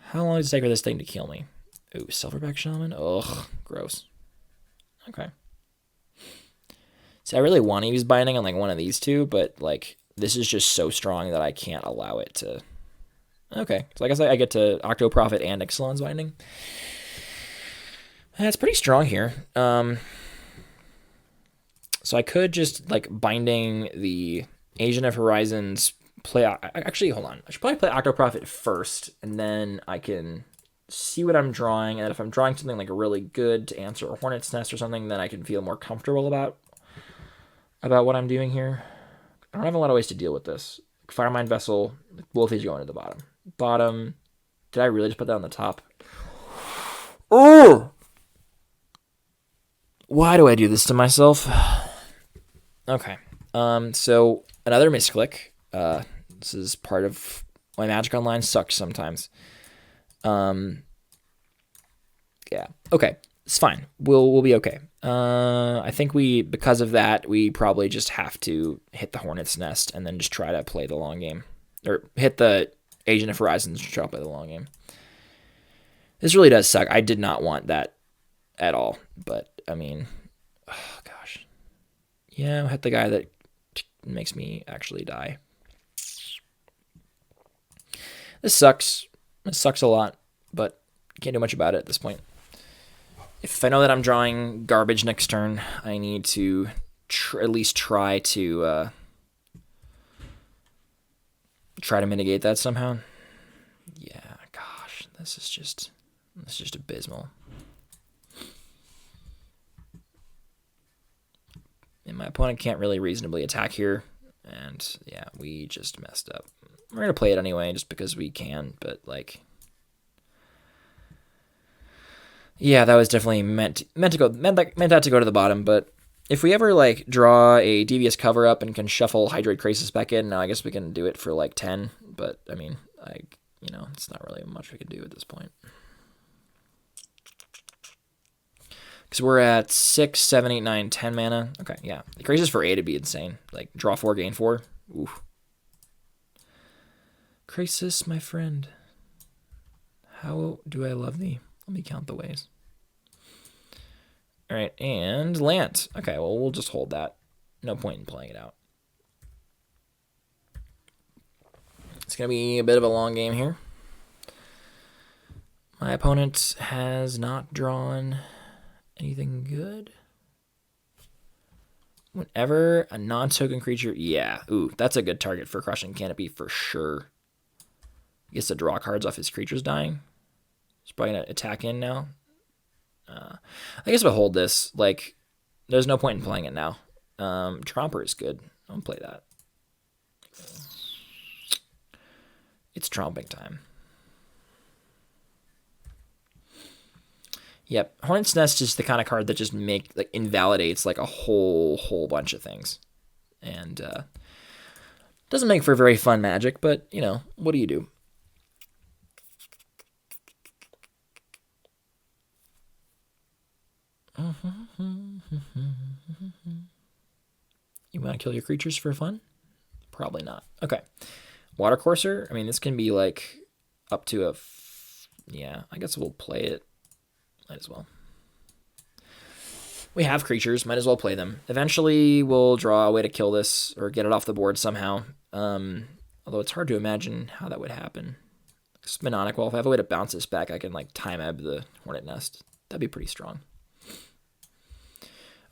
How long does it take for this thing to kill me? Ooh, Silverback Shaman? Ugh, gross. Okay. See, I really want to use Binding on like one of these two, but like this is just so strong that I can't allow it to. Okay, so I guess I get to Octo Prophet and Ixalan's Binding. That's pretty strong here. So I could just like Binding the Asian of Horizons. Actually, hold on. I should probably play Octo Prophet first, and then I can see what I'm drawing. And if I'm drawing something like really good to answer a Hornet's Nest or something, then I can feel more comfortable about what I'm doing here. I don't have a lot of ways to deal with this. Firemind Vessel, Wolfie's going to the bottom. Bottom. Did I really just put that on the top? Oh! Why do I do this to myself? Okay. So another misclick. This is part of why Magic Online sucks sometimes. Yeah. Okay. It's fine. We'll be okay. I think because of that, we probably just have to hit the Hornet's Nest and then just try to play the long game. Or hit the Agent of Horizons and try to play the long game. This really does suck. I did not want that at all. But, I mean, oh gosh. Yeah, I'll hit the guy that makes me actually die. This sucks. This sucks a lot, but can't do much about it at this point. If I know that I'm drawing garbage next turn, I need to at least try to mitigate that somehow. Yeah, gosh, this is just abysmal. And my opponent can't really reasonably attack here, and yeah, we just messed up. We're gonna play it anyway, just because we can. But like, yeah, that was definitely meant that to go to the bottom. But if we ever like draw a Devious Cover Up and can shuffle Hydrate Krasis back in, now I guess we can do it for like 10. But I mean, it's not really much we can do at this point. Because we're at 6, 7, 8, 9, 10 mana. Okay, yeah. The Krasis for 8 would be insane. Like, draw 4, gain 4. Oof. Krasis, my friend. How do I love thee? Let me count the ways. All right, and Lant. Okay, well, we'll just hold that. No point in playing it out. It's going to be a bit of a long game here. My opponent has not drawn anything good. Whenever a non-token creature... Yeah, ooh, that's a good target for Crushing Canopy for sure. He gets to draw cards off his creatures dying. He's probably going to attack in now. I guess we'll hold this. Like, there's no point in playing it now. Tromper is good. I'll play that. It's tromping time. Yep, Hornet's Nest is the kind of card that just invalidates like a whole bunch of things, and doesn't make for very fun Magic. But what do you do? You want to kill your creatures for fun? Probably not. Okay, Watercourser. I mean, this can be like up to a. Yeah, I guess we'll play it. Might as well. We have creatures. Might as well play them. Eventually, we'll draw a way to kill this or get it off the board somehow. Although it's hard to imagine how that would happen. Spinonic. Well, if I have a way to bounce this back, I can like time ebb the Hornet Nest. That'd be pretty strong.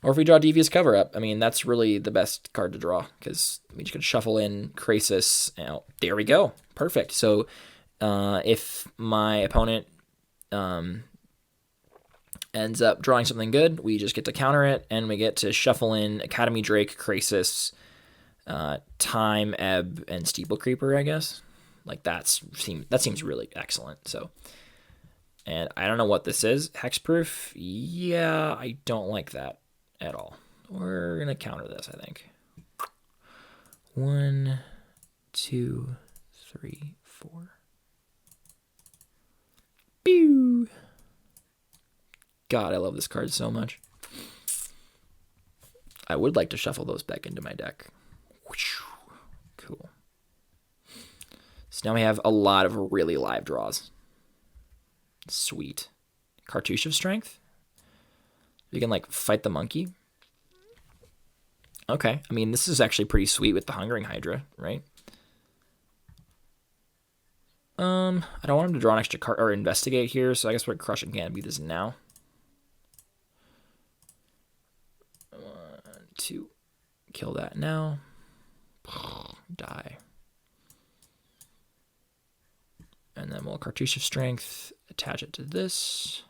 Or if we draw Devious Cover Up, I mean, that's really the best card to draw because we just could shuffle in Krasis. There we go. Perfect. So if my opponent ends up drawing something good, we just get to counter it, and we get to shuffle in Academy Drake, Krasis, Time Ebb, and Steeple Creeper, I guess. Like that seems really excellent. So, and I don't know what this is. Hexproof? Yeah, I don't like that at all. We're gonna counter this, I think. 1, 2, 3, 4. Pew! God, I love this card so much. I would like to shuffle those back into my deck. Cool. So now we have a lot of really live draws. Sweet. Cartouche of Strength. We can like fight the monkey. Okay. I mean, this is actually pretty sweet with the Hungering Hydra, right? I don't want him to draw an extra card or investigate here, so I guess we're crushing can't beat this now. 1, 2. Kill that now. Die. And then we'll Cartouche of Strength, attach it to this.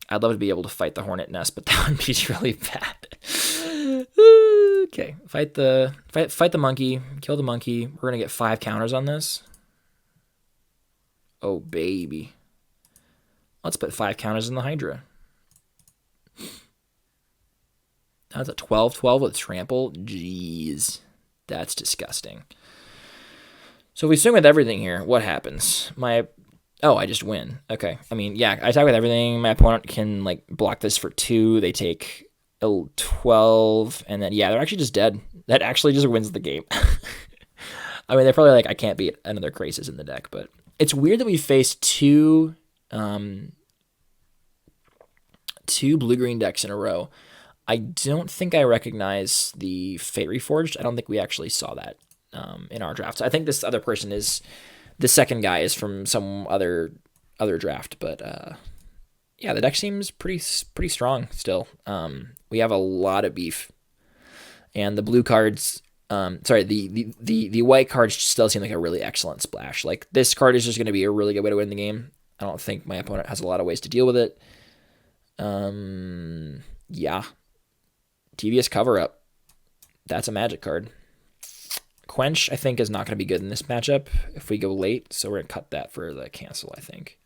I'd love to be able to fight the Hornet Nest, but that would be really bad. Okay, fight the monkey, kill the monkey. We're gonna get 5 counters on this. Oh baby. Let's put 5 counters in the Hydra. That's a 12/12 with trample. Jeez, that's disgusting. So if we swing with everything here, what happens? Oh, I just win. Okay. I mean, yeah, I attack with everything. My opponent can like block this for 2. They take 12, and then yeah, they're actually just dead. That actually just wins the game. I mean, they're probably like, I can't beat another Krasis in the deck, but it's weird that we faced two blue-green decks in a row. I don't think I recognize the Fate Reforged. I don't think we actually saw that in our draft. So I think this other person is the second guy is from some other draft, but yeah, the deck seems pretty strong still. We have a lot of beef, and the blue cards. Sorry, the white cards still seem like a really excellent splash. Like this card is just going to be a really good way to win the game. I don't think my opponent has a lot of ways to deal with it. Yeah, TBS Cover Up. That's a Magic card. Quench, I think, is not going to be good in this matchup if we go late, so we're going to cut that for the cancel, I think.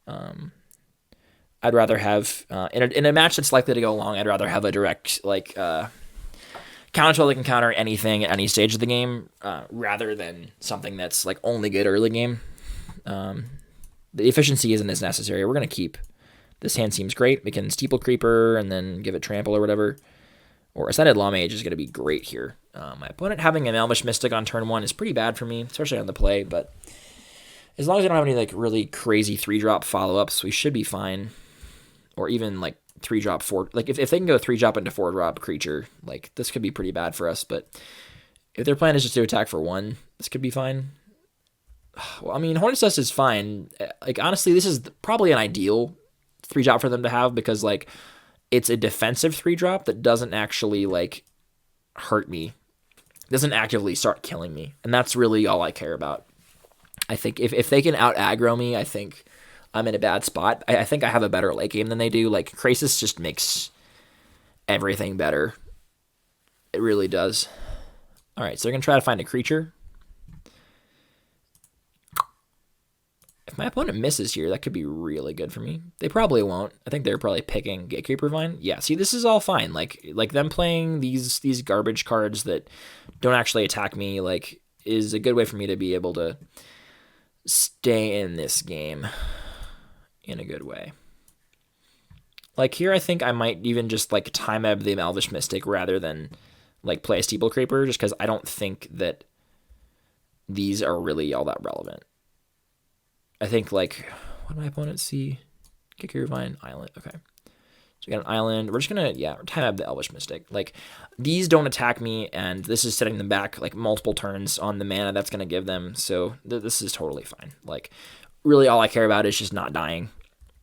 I'd rather have, in a match that's likely to go long, I'd rather have a direct, like, counter spell that can counter anything at any stage of the game, rather than something that's, like, only good early game. The efficiency isn't as necessary. We're going to keep. This hand seems great. We can Steeple Creeper and then give it Trample or whatever. Or Ascended Lawmage is going to be great here. My opponent having an Elvish Mystic on turn 1 is pretty bad for me, especially on the play, but as long as I don't have any like really crazy 3-drop follow-ups, we should be fine. Or even like 3-drop 4, like if they can go 3-drop into 4-drop creature, like this could be pretty bad for us, but if their plan is just to attack for 1, this could be fine. Well, I mean, Hornet's Nest is fine. Like honestly, this is probably an ideal 3-drop for them to have because like it's a defensive 3-drop that doesn't actually like hurt me. Doesn't actively start killing me. And that's really all I care about. I think if they can out aggro me, I think I'm in a bad spot. I think I have a better late game than they do. Like Krasis just makes everything better. It really does. All right, so they're going to try to find a creature. If my opponent misses here, that could be really good for me. They probably won't. I think they're probably picking Gatekeeper Vine. Yeah, see, this is all fine. Like them playing these garbage cards that don't actually attack me, like, is a good way for me to be able to stay in this game in a good way. Like here, I think I might even just like time ebb the Elvish Mystic rather than like play a Steeple Creeper, just because I don't think that these are really all that relevant. I think, like, what did my opponent see? Kick your Vine, Island. Okay. So we got an island. We're just going to, yeah, time up the Elvish Mystic. Like, these don't attack me, and this is setting them back, like, multiple turns on the mana that's going to give them. So this is totally fine. Like, really all I care about is just not dying.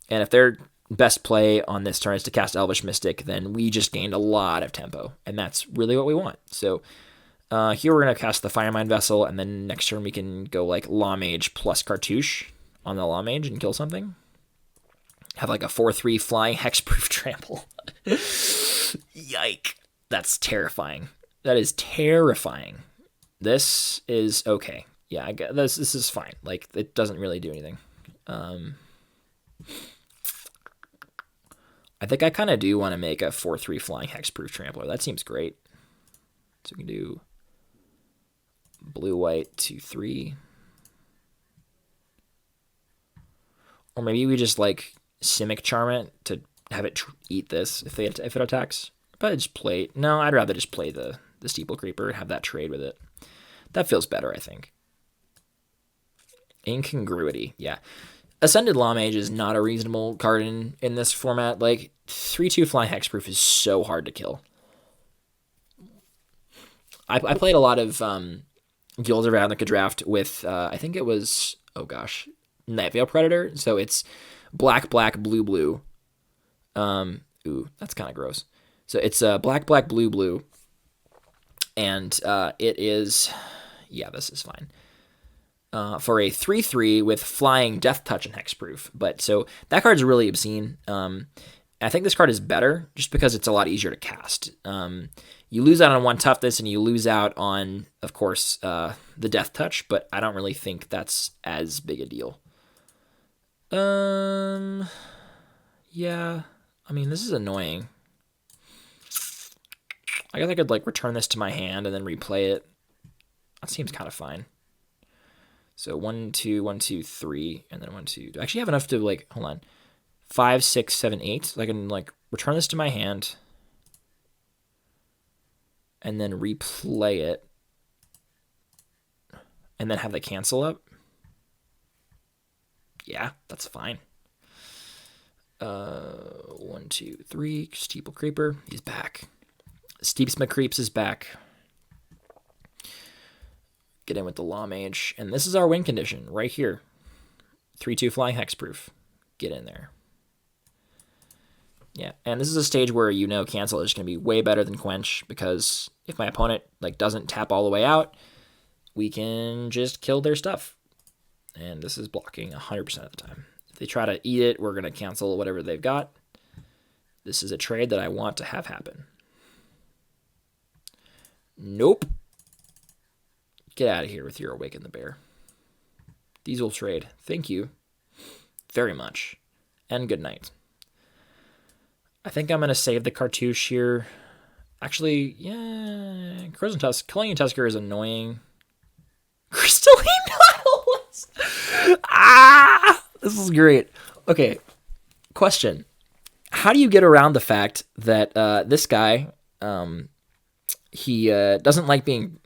And if their best play on this turn is to cast Elvish Mystic, then we just gained a lot of tempo, and that's really what we want. So here we're going to cast the Firemind Vessel, and then next turn we can go, like, Lawmage plus Cartouche on the Lawmage and kill something. Have like a 4/3 flying hexproof trample. Yike. That's terrifying. That is terrifying. This is okay. Yeah, I guess this is fine. Like, it doesn't really do anything. I think I kind of do want to make a 4/3 flying hexproof trampler. That seems great. So we can do blue-white 2/3. Or maybe we just, like, Simic Charm it to have it eat this if it attacks. But I just play. No, I'd rather just play the Steeple Creeper and have that trade with it. That feels better, I think. Incongruity, yeah. Ascended Lawmage is not a reasonable card in this format. Like, 3/2 flying hexproof is so hard to kill. I played a lot of Guilds of Ravnica draft with, I think it was, oh gosh, Nightveil Predator. So it's black, black, blue, blue. Ooh, that's kind of gross. So it's black, black, blue, blue. And it is, yeah, this is fine. For a 3/3 with flying, death touch, and hexproof. But so that card's really obscene. I think this card is better just because it's a lot easier to cast. You lose out on 1 toughness and you lose out on, of course, the death touch, but I don't really think that's as big a deal. Yeah, I mean, this is annoying. I guess I could like return this to my hand and then replay it. That seems kind of fine. So 1, 2, 1, 2, 3, and then 1, 2. Do I actually have enough to like, hold on, 5, 6, 7, 8? So I can like return this to my hand and then replay it and then have the cancel up. Yeah, that's fine. 1, 2, 3. Steeple Creeper, he's back. Steepsma Creeps is back. Get in with the Lawmage. And this is our win condition right here. 3/2 flying hexproof. Get in there. Yeah, and this is a stage where you know cancel is going to be way better than quench, because if my opponent like doesn't tap all the way out, we can just kill their stuff. And this is blocking 100% of the time. If they try to eat it, we're going to cancel whatever they've got. This is a trade that I want to have happen. Nope. Get out of here with your Awaken the Bear. These will trade. Thank you very much. And good night. I think I'm going to save the Cartouche here. Actually, yeah. Crimson Tusk. Killing Tusker is annoying. Crystalline Nautilus! This is great. Okay. Question. How do you get around the fact that this guy, he doesn't like being...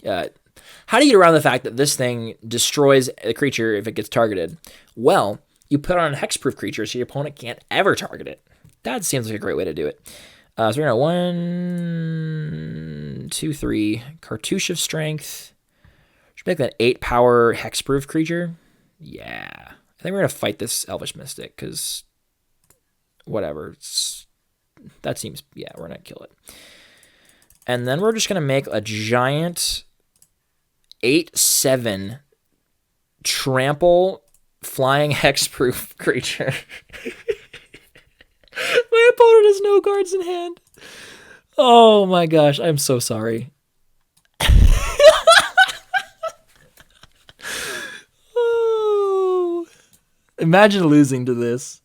how do you get around the fact that this thing destroys a creature if it gets targeted? Well, you put on a hexproof creature so your opponent can't ever target it. That seems like a great way to do it. So we're going to 1, 2, 3. Cartouche of Strength. Should make that 8 power hexproof creature. Yeah. I think we're going to fight this Elvish Mystic because whatever. That seems, yeah, we're going to kill it. And then we're just going to make a giant 8/7 trample flying hexproof creature. My opponent has no cards in hand. Oh my gosh, I'm so sorry. Oh, imagine losing to this.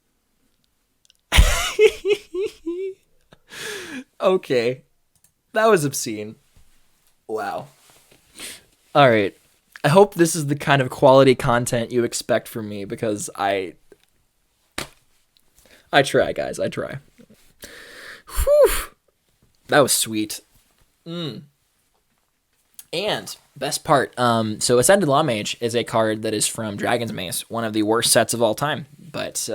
Okay. That was obscene. Wow. All right. I hope this is the kind of quality content you expect from me, because I try, guys. I try. Whew. That was sweet. And best part, so Ascended Lawmage is a card that is from Dragon's Mace, one of the worst sets of all time. But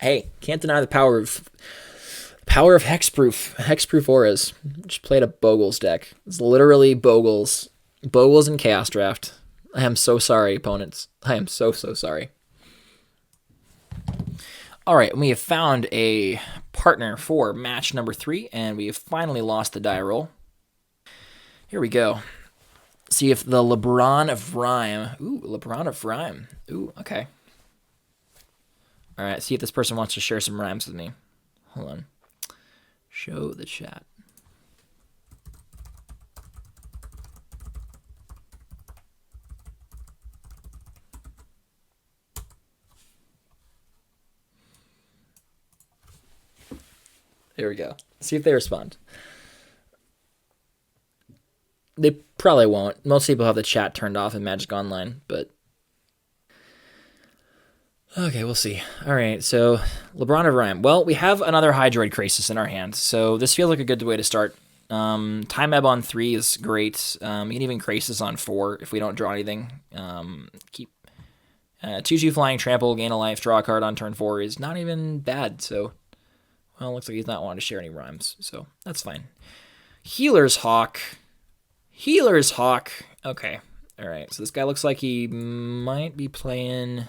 hey, can't deny the power of hexproof auras. Just played a Bogles deck. It's literally Bogles and Chaos Draft. I am so sorry, opponents. I am so sorry. All right, we have found a partner for match number 3, and we have finally lost the die roll. Here we go. See if the LeBron of Rhyme. Ooh, LeBron of Rhyme. Ooh, okay. All right, see if this person wants to share some rhymes with me. Hold on. Show the chat. Here we go. See if they respond. They probably won't. Most people have the chat turned off in Magic Online, but... Okay, we'll see. All right, so LeBron of Rhyme. Well, we have another Hydroid Crisis in our hand, so this feels like a good way to start. Time Ebb on 3 is great. You can even Crisis on 4 if we don't draw anything. Keep 2-2 Flying Trample, gain a life, draw a card on turn 4 is not even bad, so... Well, it looks like he's not wanting to share any rhymes, so that's fine. Healer's Hawk. Healer's Hawk. Okay, all right, so this guy looks like he might be playing...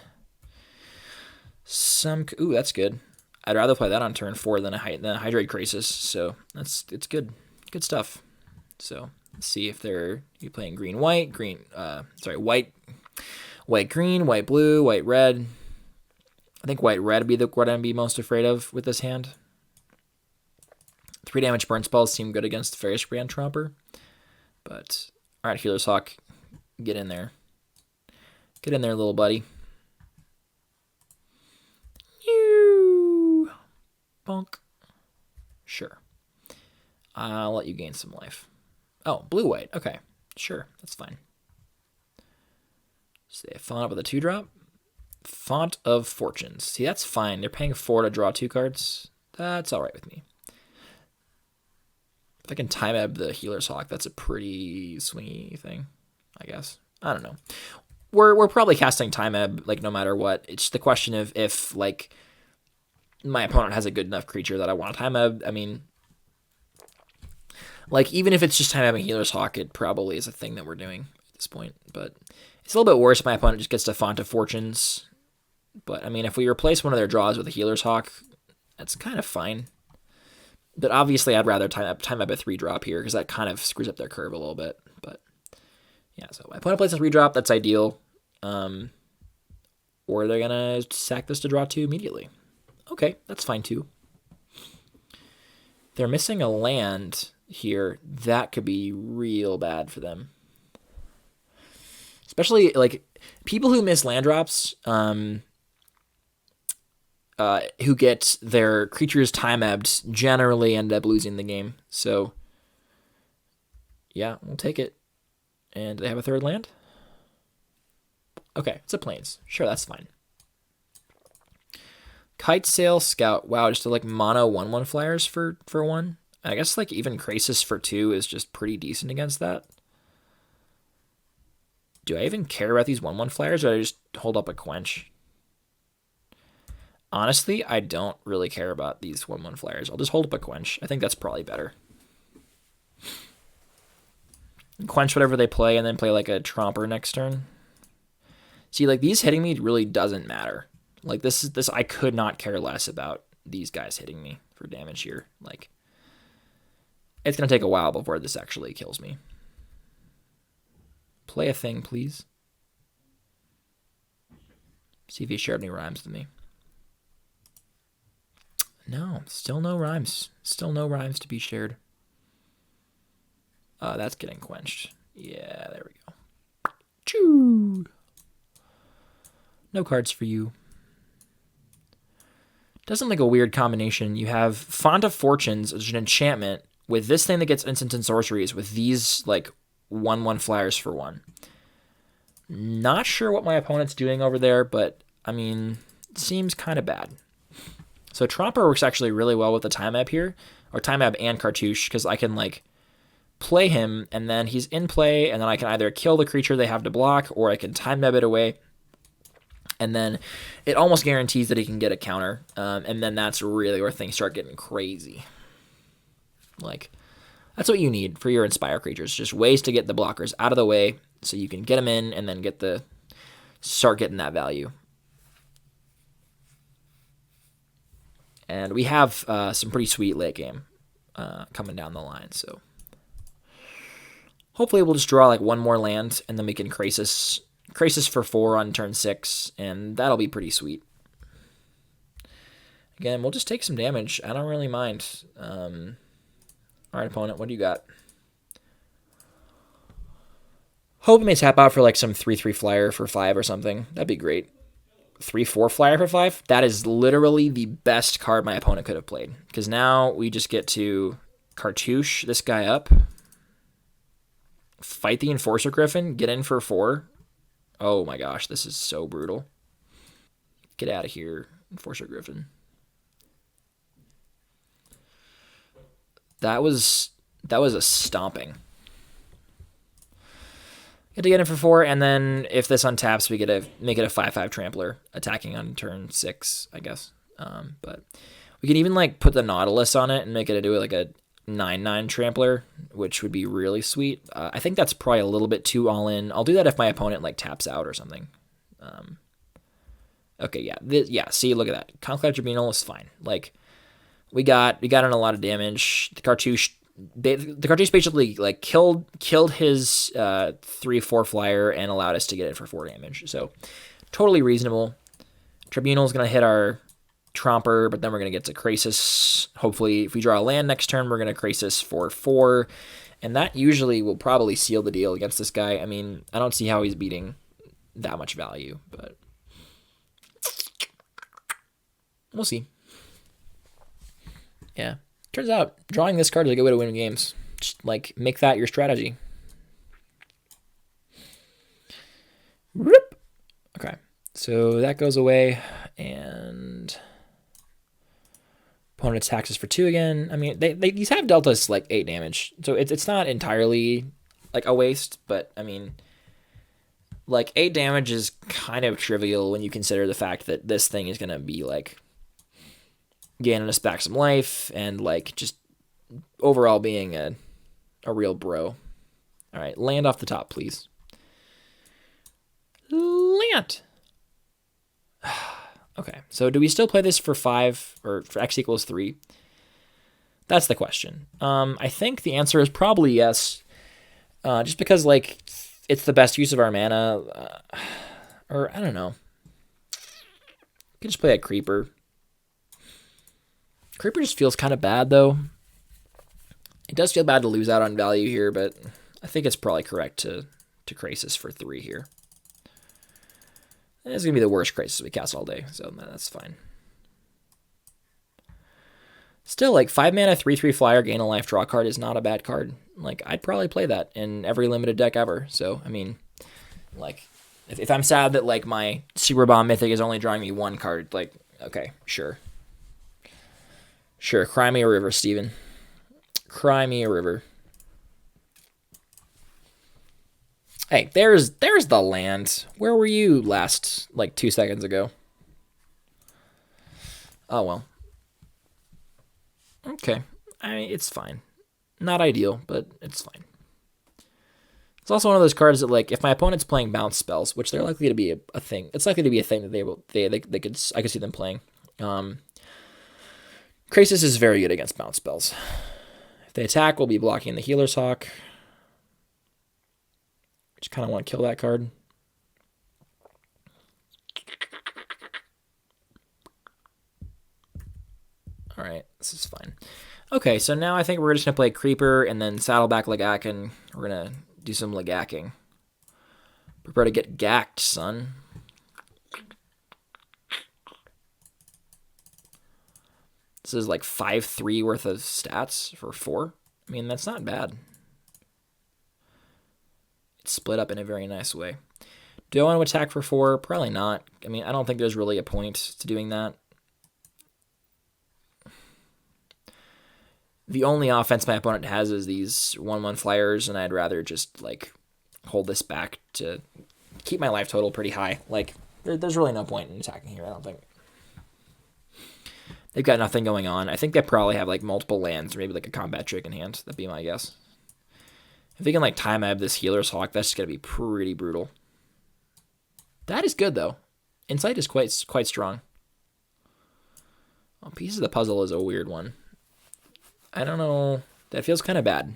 Ooh, that's good. I'd rather play that on turn 4 than a Hydrate Crisis, so it's good. Good stuff. So let's see if they're playing green white, white green, white blue, white red. I think white red would be what I'd be most afraid of with this hand. 3 damage burn spells seem good against Ferris Brand Tromper. But alright, Healer's Hawk, get in there. Get in there, little buddy. Bonk. Sure. I'll let you gain some life. Oh, blue-white. Okay. Sure. That's fine. Say a font with a 2-drop. Font of Fortunes. See, that's fine. They're paying 4 to draw 2 cards. That's alright with me. If I can Time Ebb the Healer's Hawk, that's a pretty swingy thing, I guess. I don't know. We're probably casting Time Ebb, like, no matter what. It's the question of if, like... my opponent has a good enough creature that I want to Time Ebb. I mean, like, even if it's just Time Ebbing Healer's Hawk, it probably is a thing that we're doing at this point. But it's a little bit worse if my opponent just gets to Font of Fortunes. But, I mean, if we replace one of their draws with a Healer's Hawk, that's kind of fine. But obviously, I'd rather Time Ebb a 3-drop here, because that kind of screws up their curve a little bit. But, yeah, so my opponent plays a 3-drop, that's ideal. Or they're going to sack this to draw 2 immediately. Okay, that's fine too. They're missing a land here. That could be real bad for them. Especially, like, people who miss land drops, who get their creatures time-ebbed, generally end up losing the game. So, yeah, we'll take it. And they have a 3rd land? Okay, it's a plains. Sure, that's fine. Kite Sail Scout. Wow, just like mono 1/1 flyers for 1. I guess like even Crisis for 2 is just pretty decent against that. Do I even care about these 1/1 flyers, or do I just hold up a Quench? Honestly, I don't really care about these 1/1 flyers. I'll just hold up a Quench. I think that's probably better. Quench whatever they play, and then play like a Tromper next turn. See, like these hitting me really doesn't matter. Like, this I could not care less about these guys hitting me for damage here. Like, it's going to take a while before this actually kills me. Play a thing, please. See if he shared any rhymes with me. No, still no rhymes. Still no rhymes to be shared. That's getting quenched. Yeah, there we go. Choo! No cards for you. Doesn't like a weird combination. You have Font of Fortunes, which is an enchantment, with this thing that gets instants and sorceries, with these like 1/1 flyers for 1. Not sure what my opponent's doing over there, but I mean, it seems kind of bad. So Tromper works actually really well with the Time Ebb here, or Time Ebb and Cartouche, because I can like play him, and then he's in play, and then I can either kill the creature they have to block, or I can Time Ebb it away. And then it almost guarantees that he can get a counter. And then that's really where things start getting crazy. Like, that's what you need for your Inspire creatures. Just ways to get the blockers out of the way so you can get them in and then start getting that value. And we have some pretty sweet late game coming down the line. So hopefully we'll just draw like one more land, and then we can Crisis for 4 on turn 6, and that'll be pretty sweet. Again, we'll just take some damage. I don't really mind. All right, opponent, what do you got? Hope he may tap out for like some 3/3 flyer for 5 or something. That'd be great. 3/4 flyer for 5? That is literally the best card my opponent could have played. Because now we just get to Cartouche this guy up, fight the Enforcer Griffin, get in for 4. Oh my gosh, this is so brutal. Get out of here, Enforcer Griffin. That was a stomping. Get to get in for 4, and then if this untaps, we get to make it a 5/5 trampler, attacking on turn 6, I guess. But we can even like put the Nautilus on it and make it do like a 9/9 trampler, which would be really sweet. I think that's probably a little bit too all in. I'll do that if my opponent like taps out or something. Okay, yeah. See, look at that. Conclave Tribunal is fine. Like we got in a lot of damage. The cartouche basically like killed his 3/4 flyer and allowed us to get it for 4 damage. So totally reasonable. Tribunal's gonna hit our Tromper, but then we're gonna get to Krasis. Hopefully, if we draw a land next turn, we're gonna Krasis for 4, and that usually will probably seal the deal against this guy. I mean, I don't see how he's beating that much value, but we'll see. Yeah. Turns out drawing this card is a good way to win games. Just like make that your strategy. Whoop. Okay. So that goes away and opponent attacks us for 2 again. I mean, these have dealt us like 8 damage. So it's not entirely like a waste, but I mean like 8 damage is kind of trivial when you consider the fact that this thing is going to be like gaining us back some life and like just overall being a real bro. All right, land off the top, please. Land. Okay, so do we still play this for 5 or for x equals 3? That's the question. I think the answer is probably yes, just because like it's the best use of our mana, or I don't know. You can just play a Creeper. Creeper just feels kind of bad, though. It does feel bad to lose out on value here, but I think it's probably correct to Krasis for 3 here. And it's going to be the worst Krasis we cast all day, so that's fine. Still, like, 5 mana, 3/3 flyer, gain a life, draw card is not a bad card. Like, I'd probably play that in every limited deck ever. So, I mean, like, if I'm sad that, like, my Super Bomb Mythic is only drawing me 1 card, like, okay, sure. Sure, cry me a river, Steven. Cry me a river. Hey, there's the land. Where were you last, like, 2 seconds ago? Oh, well. Okay. I mean, it's fine. Not ideal, but it's fine. It's also one of those cards that, like, if my opponent's playing bounce spells, which they're likely to be a thing, it's likely to be a thing that I could see them playing. Krasis is very good against bounce spells. If they attack, we'll be blocking the Healer's Hawk. Just kind of want to kill that card. All right, this is fine. Okay, so now I think we're just going to play Creeper and then Saddleback Legak, and we're going to do some Legacking. Prepare to get gacked, son. This is like 5/3 worth of stats for 4. I mean, that's not bad. It's split up in a very nice way. Do I want to attack for 4? Probably not. I mean, I don't think there's really a point to doing that. The only offense my opponent has is these 1/1 flyers, and I'd rather just like hold this back to keep my life total pretty high. Like, there's really no point in attacking here, I don't think. They've got nothing going on. I think they probably have like multiple lands or maybe like a combat trick in hand. That'd be my guess. If they can like time ab this Healer's Hawk, that's just gonna be pretty brutal. That is good though. Insight is quite strong. Well, Piece of the Puzzle is a weird one. I don't know. That feels kind of bad.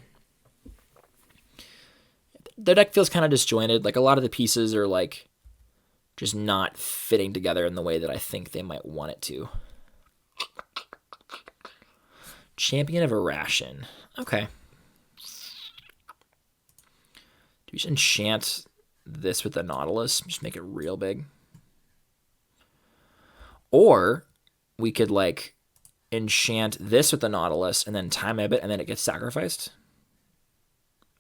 The deck feels kind of disjointed. Like a lot of the pieces are like just not fitting together in the way that I think they might want it to. Champion of Irration. Okay. Do we just enchant this with the Nautilus? Just make it real big. Or we could like enchant this with the Nautilus and then time ebb it and then it gets sacrificed.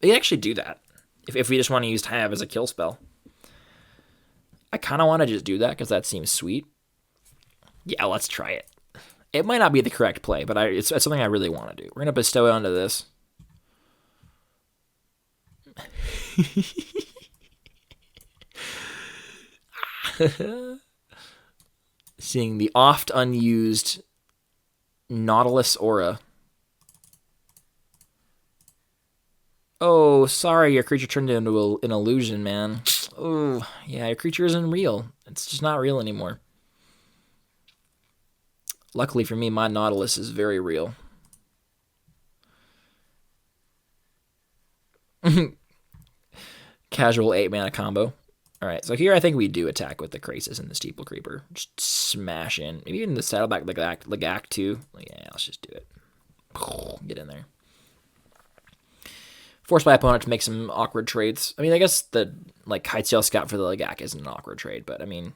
We actually do that if we just want to use time ebb as a kill spell. I kind of want to just do that because that seems sweet. Yeah, let's try it. It might not be the correct play, but it's something I really want to do. We're going to bestow it onto this. Seeing the oft unused Nautilus Aura. Oh, sorry, your creature turned into an illusion, man. Oh, yeah, your creature isn't real. It's just not real anymore. Luckily for me, my Nautilus is very real. Casual 8-mana combo. Alright, so here I think we do attack with the Krasis and the Steeple Creeper. Just smash in. Maybe even the Saddleback Lagak too. Yeah, let's just do it. Get in there. Force my opponent to make some awkward trades. I mean, I guess the Kitesail Scout for the Lagak isn't an awkward trade, but I mean,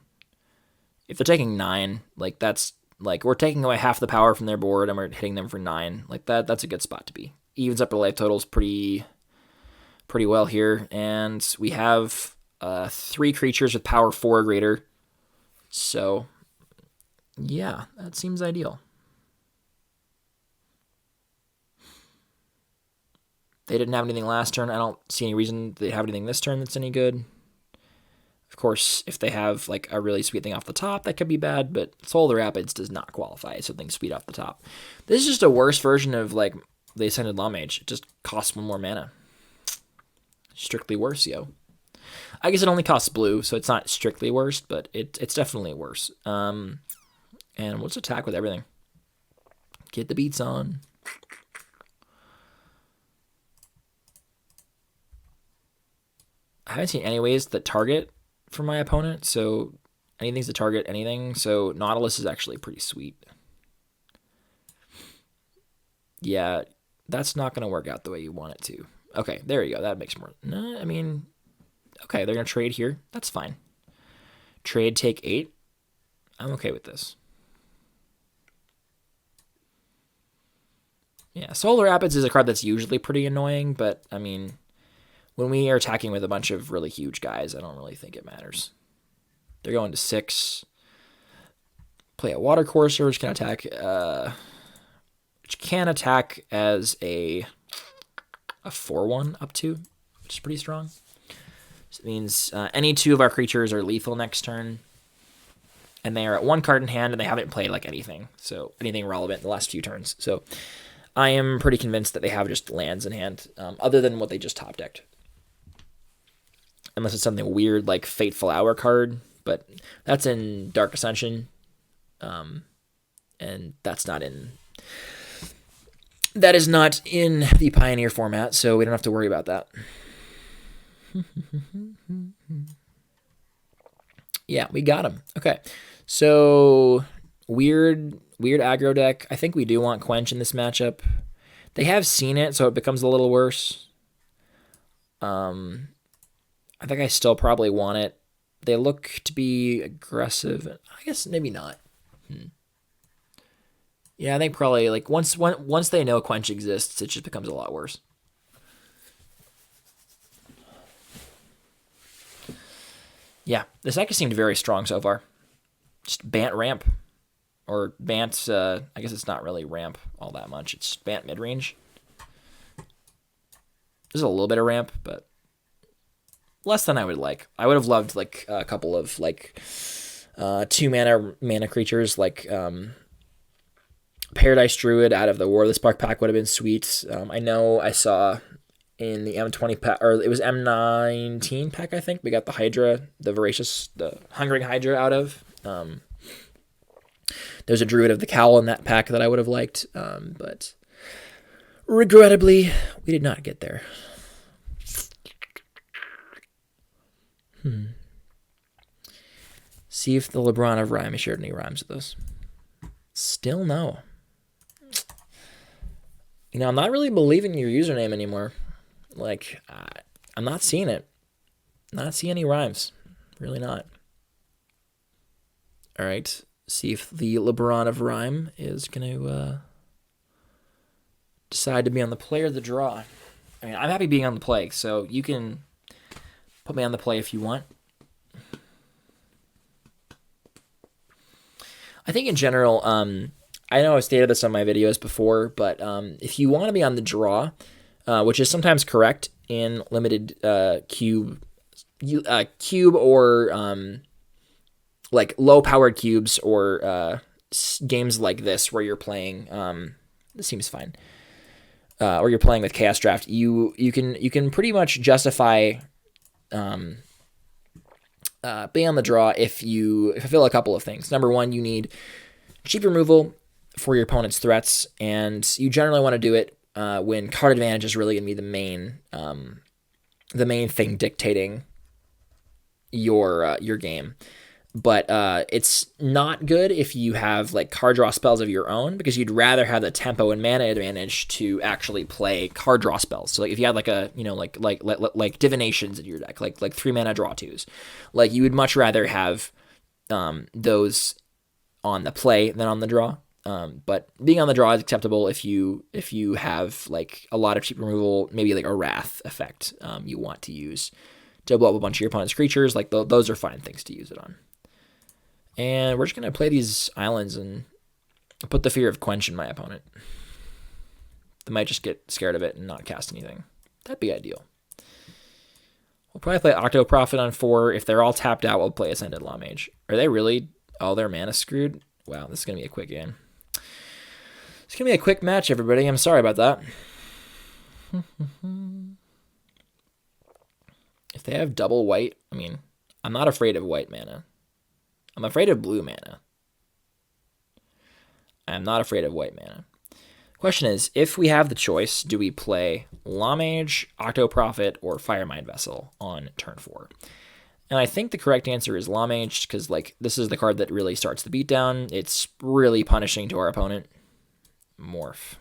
if they're taking 9, that's we're taking away half the power from their board and we're hitting them for 9. That's a good spot to be. Evens up the life totals pretty well here, and we have 3 creatures with power 4 or greater. So, yeah, that seems ideal. They didn't have anything last turn. I don't see any reason they have anything this turn that's any good. Of course, if they have a really sweet thing off the top, that could be bad, but Soul of the Rapids does not qualify as something sweet off the top. This is just a worse version of the Ascended Lawmage. It just costs 1 more mana. Strictly worse, yo. I guess it only costs blue, so it's not strictly worse, but it's definitely worse. And let's attack with everything. Get the beats on. I haven't seen any ways that target for my opponent, so anything's to target anything. So Nautilus is actually pretty sweet. Yeah, that's not going to work out the way you want it to. Okay, there you go. That makes more... No, I mean... Okay, they're going to trade here. That's fine. Trade, take 8. I'm okay with this. Yeah, Solar Rapids is a card that's usually pretty annoying, but, I mean... When we are attacking with a bunch of really huge guys, I don't really think it matters. They're going to 6. Play a Water Courser, which can attack as a 4/1 up to, which is pretty strong. So it means any 2 of our creatures are lethal next turn, and they are at 1 card in hand, and they haven't played anything relevant in the last few turns. So I am pretty convinced that they have just lands in hand, other than what they just top decked. Unless it's something weird like Fateful Hour card, but that's in Dark Ascension, and that's not in... That is not in the Pioneer format, so we don't have to worry about that. Yeah, we got him. Okay, so weird aggro deck. I think we do want Quench in this matchup. They have seen it, so it becomes a little worse. I think I still probably want it. They look to be aggressive. I guess maybe not. Yeah, I think probably once they know Quench exists, it just becomes a lot worse. Yeah, this deck has seemed very strong so far. Just Bant ramp. Or Bant, I guess it's not really ramp all that much. It's Bant mid-range. There's a little bit of ramp, but less than I would like. I would have loved a couple of 2 mana creatures Paradise Druid out of the War of the Spark pack would have been sweet. I know I saw in the M20 pack, or it was M19 pack, I think, we got the Hydra, the Hungering Hydra out of. There's a Druid of the Cowl in that pack that I would have liked, but regrettably, we did not get there. See if the LeBron of Rhyme has shared any rhymes with us. Still no. I'm not really believing your username anymore. I'm not seeing it. Not seeing any rhymes. Really not. All right. See if the LeBron of Rhyme is going to decide to be on the play or the draw. I mean, I'm happy being on the play, so you can put me on the play if you want. I think in general, I know I've stated this on my videos before, but if you want to be on the draw, which is sometimes correct in limited cube or like low-powered cubes or games like this where you're playing. This seems fine. Or you're playing with Chaos Draft. You can pretty much justify being on the draw if you fulfill a couple of things. Number one, you need cheap removal for your opponent's threats, and you generally want to do it when card advantage is really going to be the main thing dictating your game. But it's not good if you have like card draw spells of your own, because you'd rather have the tempo and mana advantage to actually play card draw spells. So like if you had like a like divinations in your deck, like 3-mana draw 2s, like you would much rather have those on the play than on the draw. But being on the draw is acceptable if you have like a lot of cheap removal, maybe like a wrath effect you want to use to blow up a bunch of your opponent's creatures. Like those are fine things to use it on. And we're just going to play these islands and put the Fear of Quench in my opponent. They might just get scared of it and not cast anything. That'd be ideal. We'll probably play Octo Prophet on 4. If they're all tapped out, we'll play Ascended Law Mage. Are they really all their mana screwed? Wow, this is going to be a quick game. It's going to be a quick match, everybody. I'm sorry about that. If they have double white, I mean, I'm not afraid of white mana. I'm afraid of blue mana. I'm not afraid of white mana. Question is, if we have the choice, do we play Law Mage, Octo Prophet, or Firemind Vessel on turn 4? And I think the correct answer is Law Mage, because like this is the card that really starts the beatdown. It's really punishing to our opponent. Morph.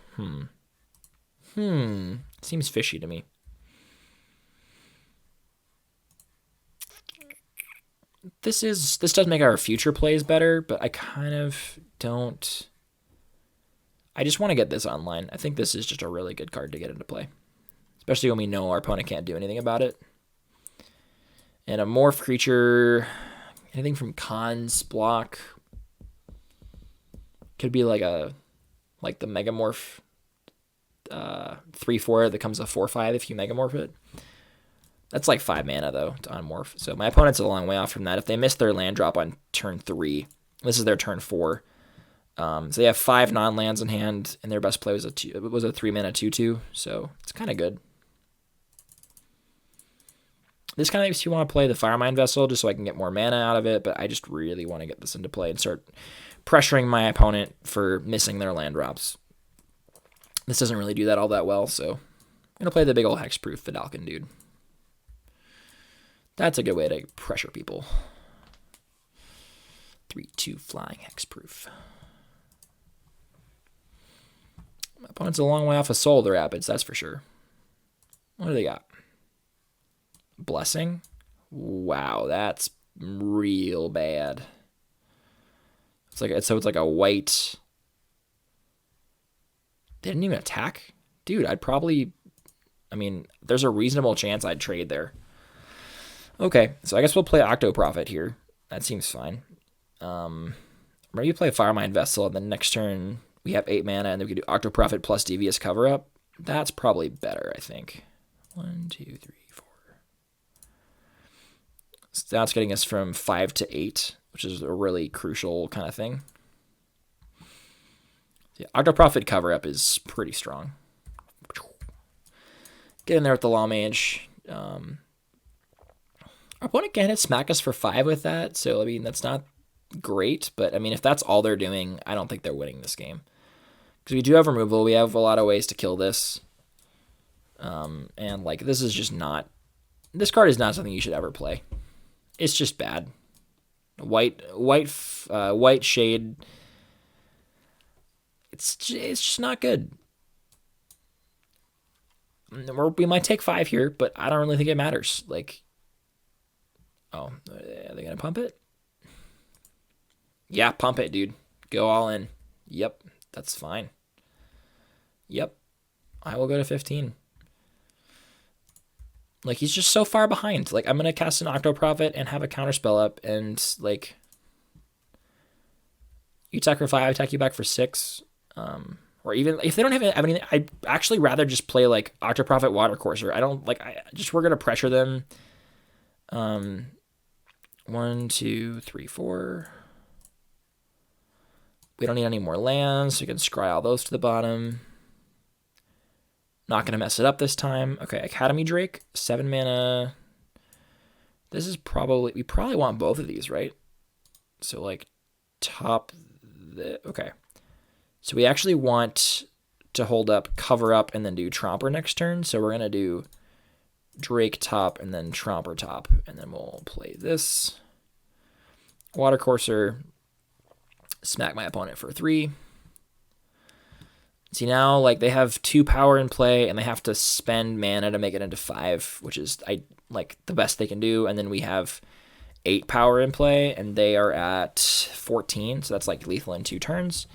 Seems fishy to me. This does make our future plays better, but I kind of don't. I just want to get this online. I think this is just a really good card to get into play, especially when we know our opponent can't do anything about it. And a morph creature, anything from Khan's block, could be like the Megamorph 3/4 that comes a 4/5 if you Megamorph it. That's like 5 mana, though, to unmorph. So my opponent's a long way off from that. If they miss their land drop on turn 3, this is their turn 4. So they have 5 non-lands in hand, and their best play was a 3-mana 2/2, so it's kind of good. This kind of makes you want to play the Firemind Vessel just so I can get more mana out of it, but I just really want to get this into play and start pressuring my opponent for missing their land drops. This doesn't really do that all that well, so I'm going to play the big old Hexproof Vidalcan dude. That's a good way to pressure people. 3/2 flying Hexproof. My opponent's a long way off of Soul the Rapids, that's for sure. What do they got? Blessing? Wow, that's real bad. It's like a white. They didn't even attack? Dude, there's a reasonable chance I'd trade there. Okay, so I guess we'll play Octo Prophet here. That seems fine. Maybe play Firemind Vessel, and then next turn we have 8 mana, and then we can do Octo Prophet plus Devious Cover Up. That's probably better, I think. 1, 2, 3, 4. So that's getting us from 5 to 8, which is a really crucial kind of thing. Yeah, Octo Prophet Cover Up is pretty strong. Get in there with the Law Mage. Our opponent can hit smack us for 5 with that, so I mean that's not great, but I mean if that's all they're doing, I don't think they're winning this game. Because we do have removal, we have a lot of ways to kill this. And like this card is not something you should ever play. It's just bad. White shade. It's just not good. We might take 5 here, but I don't really think it matters. Like, oh, are they gonna pump it? Yeah, pump it, dude. Go all in. Yep, that's fine. Yep, I will go to 15. Like, he's just so far behind. Like, I'm going to cast an Octo Prophet and have a counterspell up, and, like, You attack for 5, I attack you back for 6. Or even if they don't have anything, I'd actually rather just play like Octoprofit Watercourser. I don't like. We're gonna pressure them. 1, 2, 3, 4. We don't need any more lands, so we can scry all those to the bottom. Not gonna mess it up this time. Okay, Academy Drake, 7 mana. This is probably, we probably want both of these, right? So like okay. So we actually want to hold up, cover up, and then do Tromper next turn. So we're going to do Drake top and then Tromper top. And then we'll play this. Watercourser. Smack my opponent for 3. See now, like, they have 2 power in play, and they have to spend mana to make it into 5, which is like the best they can do. And then we have 8 power in play, and they are at 14. So that's like lethal in 2 turns.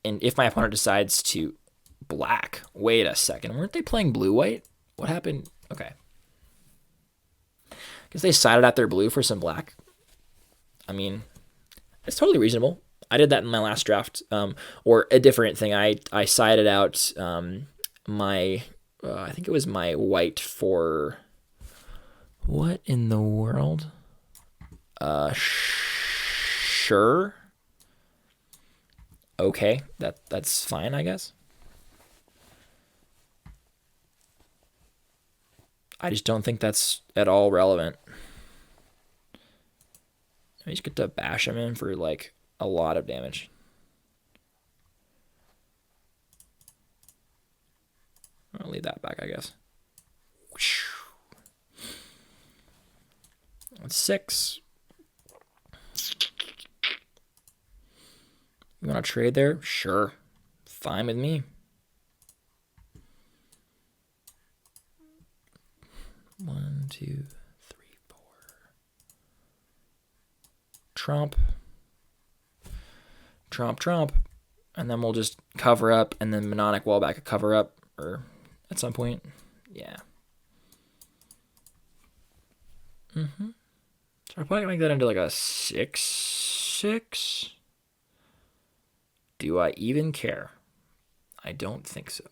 And if my opponent decides to black, wait a second, weren't they playing blue-white? What happened? Okay. Because they sided out their blue for some black. I mean, it's totally reasonable. I did that in my last draft. Or a different thing. I sided out my, I think it was my white for, what in the world? Sure. Okay, that's fine, I guess. I just don't think that's at all relevant. I just get to bash him in for like a lot of damage. I'll leave that back, I guess. That's 6. You want to trade there? Sure. Fine with me. 1, 2, 3, 4. Tromp. Tromp, tromp. And then we'll just cover up, and then Mnemonic Wallback a cover up, or at some point. Yeah. So I'll probably make that into like a 6/6. Do I even care? I don't think so.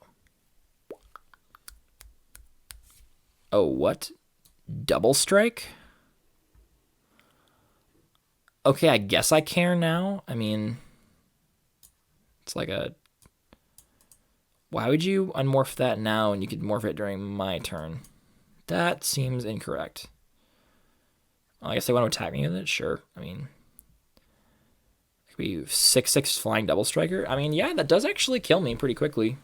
Oh, what? Double strike? Okay, I guess I care now. I mean, it's like a... Why would you unmorph that now and you could morph it during my turn? That seems incorrect. Well, I guess they want to attack me with it? Sure. I mean... We 6/6 flying double striker. I mean, yeah, that does actually kill me pretty quickly.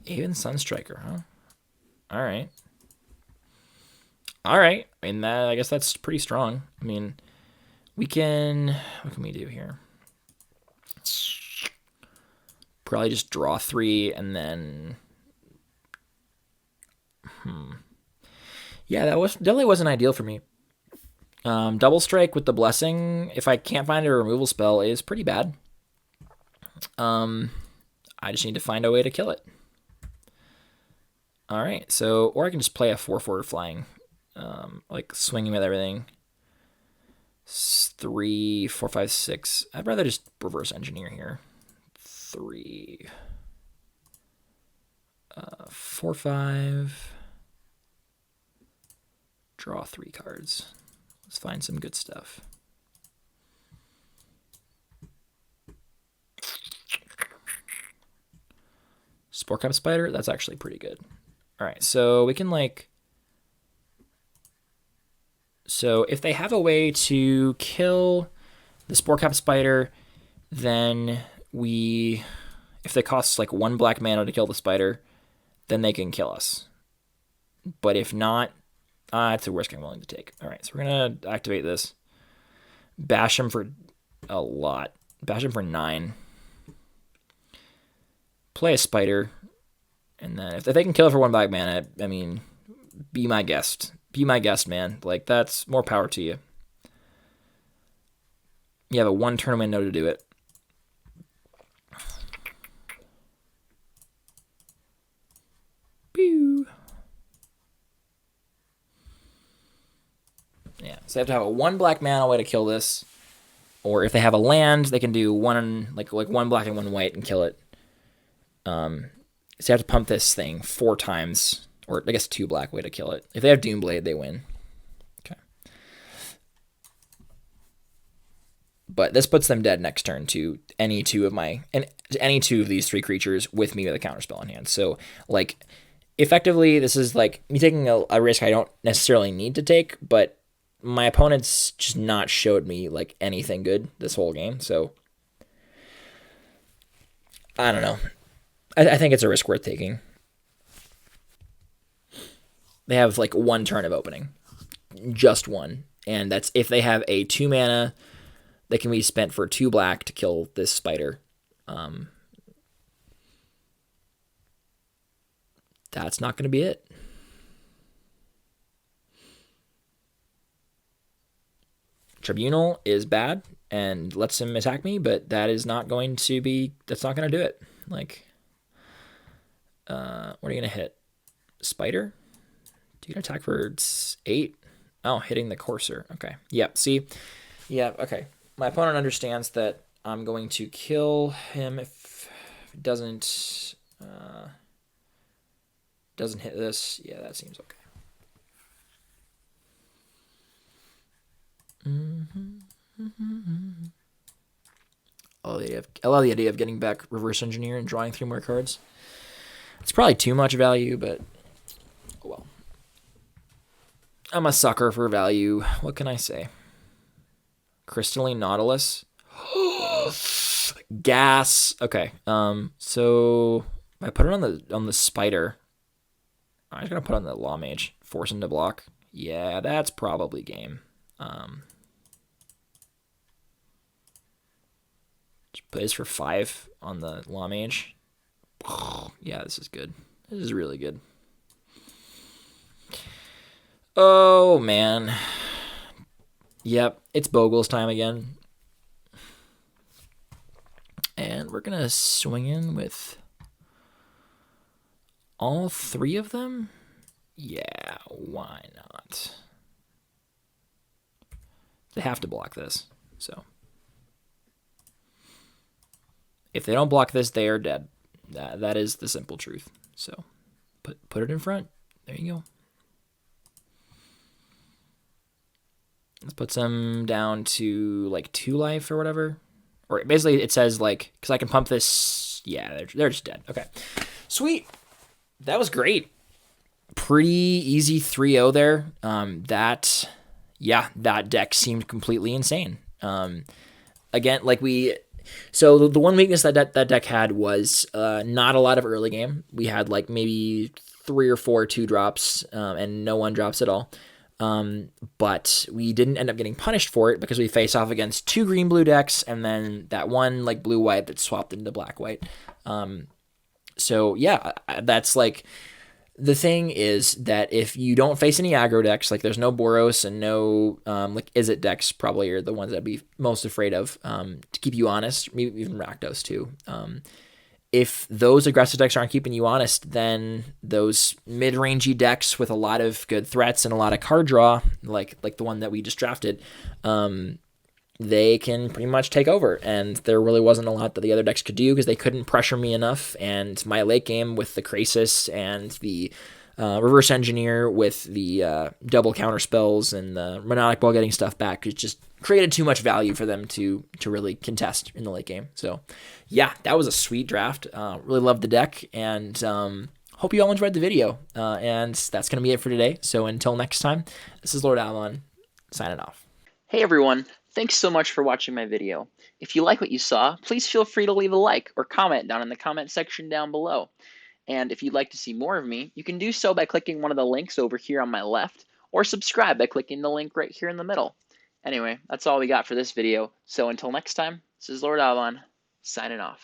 Even Sunstriker, huh? All right. All right. I mean, I guess that's pretty strong. I mean, we can... What can we do here? Probably just draw 3 and then... Yeah, that definitely wasn't ideal for me. Double strike with the blessing, if I can't find a removal spell, is pretty bad. I just need to find a way to kill it. All right, so, or I can just play a 4/4 flying, like swinging with everything. 3, 4, 5, 6. I'd rather just reverse engineer here. 3, 4, 5. Draw 3 cards. Let's find some good stuff. Spore Cup Spider, that's actually pretty good. All right, so we can like... So if they have a way to kill the Spore Cap Spider, then we... If they cost like 1 black mana to kill the spider, then they can kill us. But if not, it's the worst I'm willing to take. All right, so we're going to activate this. Bash him for a lot. Bash him for 9. Play a spider. And then if they can kill it for 1 black mana, I mean, be my guest. Be my guest, man. Like, that's more power to you. You have a 1 turn window to do it. Pew. Yeah, So they have to have a 1 black mana way to kill this. Or if they have a land, they can do one like 1 black and 1 white and kill it. So you have to pump this thing 4 times, or I guess 2 black way to kill it. If they have Doomblade, they win. Okay. But this puts them dead next turn to any two of these 3 creatures with me with a counterspell in hand. So like effectively, this is like me taking a risk I don't necessarily need to take, but my opponent's just not showed me like anything good this whole game. So I don't know. I think it's a risk worth taking. They have like 1 turn of opening, just 1, and that's if they have a 2 mana that can be spent for 2 black to kill this spider. That's not going to be it. Tribunal is bad and lets him attack me, but that is not going to be. That's not going to do it. Like. What are you going to hit? Spider? Do you attack for 8? Oh, hitting the courser. Okay. Yep. See? Yeah. Okay. My opponent understands that I'm going to kill him if it doesn't hit this. Yeah, that seems okay. I love the idea of getting back reverse engineer and drawing 3 more cards. It's probably too much value, but oh well. I'm a sucker for value. What can I say? Crystalline Nautilus. Gas. Okay. So I put it on the spider. I'm just gonna put it on the Law Mage. Force him to block. Yeah, that's probably game. Just plays for 5 on the Law Mage. Yeah, this is good. This is really good. Oh, man. Yep, it's Bogle's time again. And we're going to swing in with all 3 of them? Yeah, why not? They have to block this, so. If they don't block this, they are dead. That is the simple truth. So put it in front. There you go. Let's put some down to like 2 life or whatever. Or basically it says like, because I can pump this. Yeah, they're just dead. Okay. Sweet. That was great. Pretty easy 3-0 there. That deck seemed completely insane. Again, like so the one weakness that deck had was not a lot of early game. We had like maybe 3 or 4 2-drops and no 1-drops at all. But we didn't end up getting punished for it because we face off against 2 green-blue decks and then that one like blue-white that swapped into black-white. So yeah, that's like the thing is that if you don't face any aggro decks, like there's no Boros and no like Izzet decks probably are the ones that I'd be most afraid of to keep you honest, maybe even Rakdos too. If those aggressive decks aren't keeping you honest, then those mid-rangey decks with a lot of good threats and a lot of card draw, like the one that we just drafted, they can pretty much take over. And there really wasn't a lot that the other decks could do because they couldn't pressure me enough. And my late game with the Krasis and the reverse engineer with the double counter spells and the Monodic Ball getting stuff back, it just created too much value for them to really contest in the late game. So yeah, that was a sweet draft. Really loved the deck, and hope you all enjoyed the video. And that's going to be it for today. So until next time, this is Lord Alvon, signing off. Hey everyone, thanks so much for watching my video. If you like what you saw, please feel free to leave a like or comment down in the comment section down below. And if you'd like to see more of me, you can do so by clicking one of the links over here on my left, or subscribe by clicking the link right here in the middle. Anyway, that's all we got for this video, so until next time, this is Lord Alvon, signing off.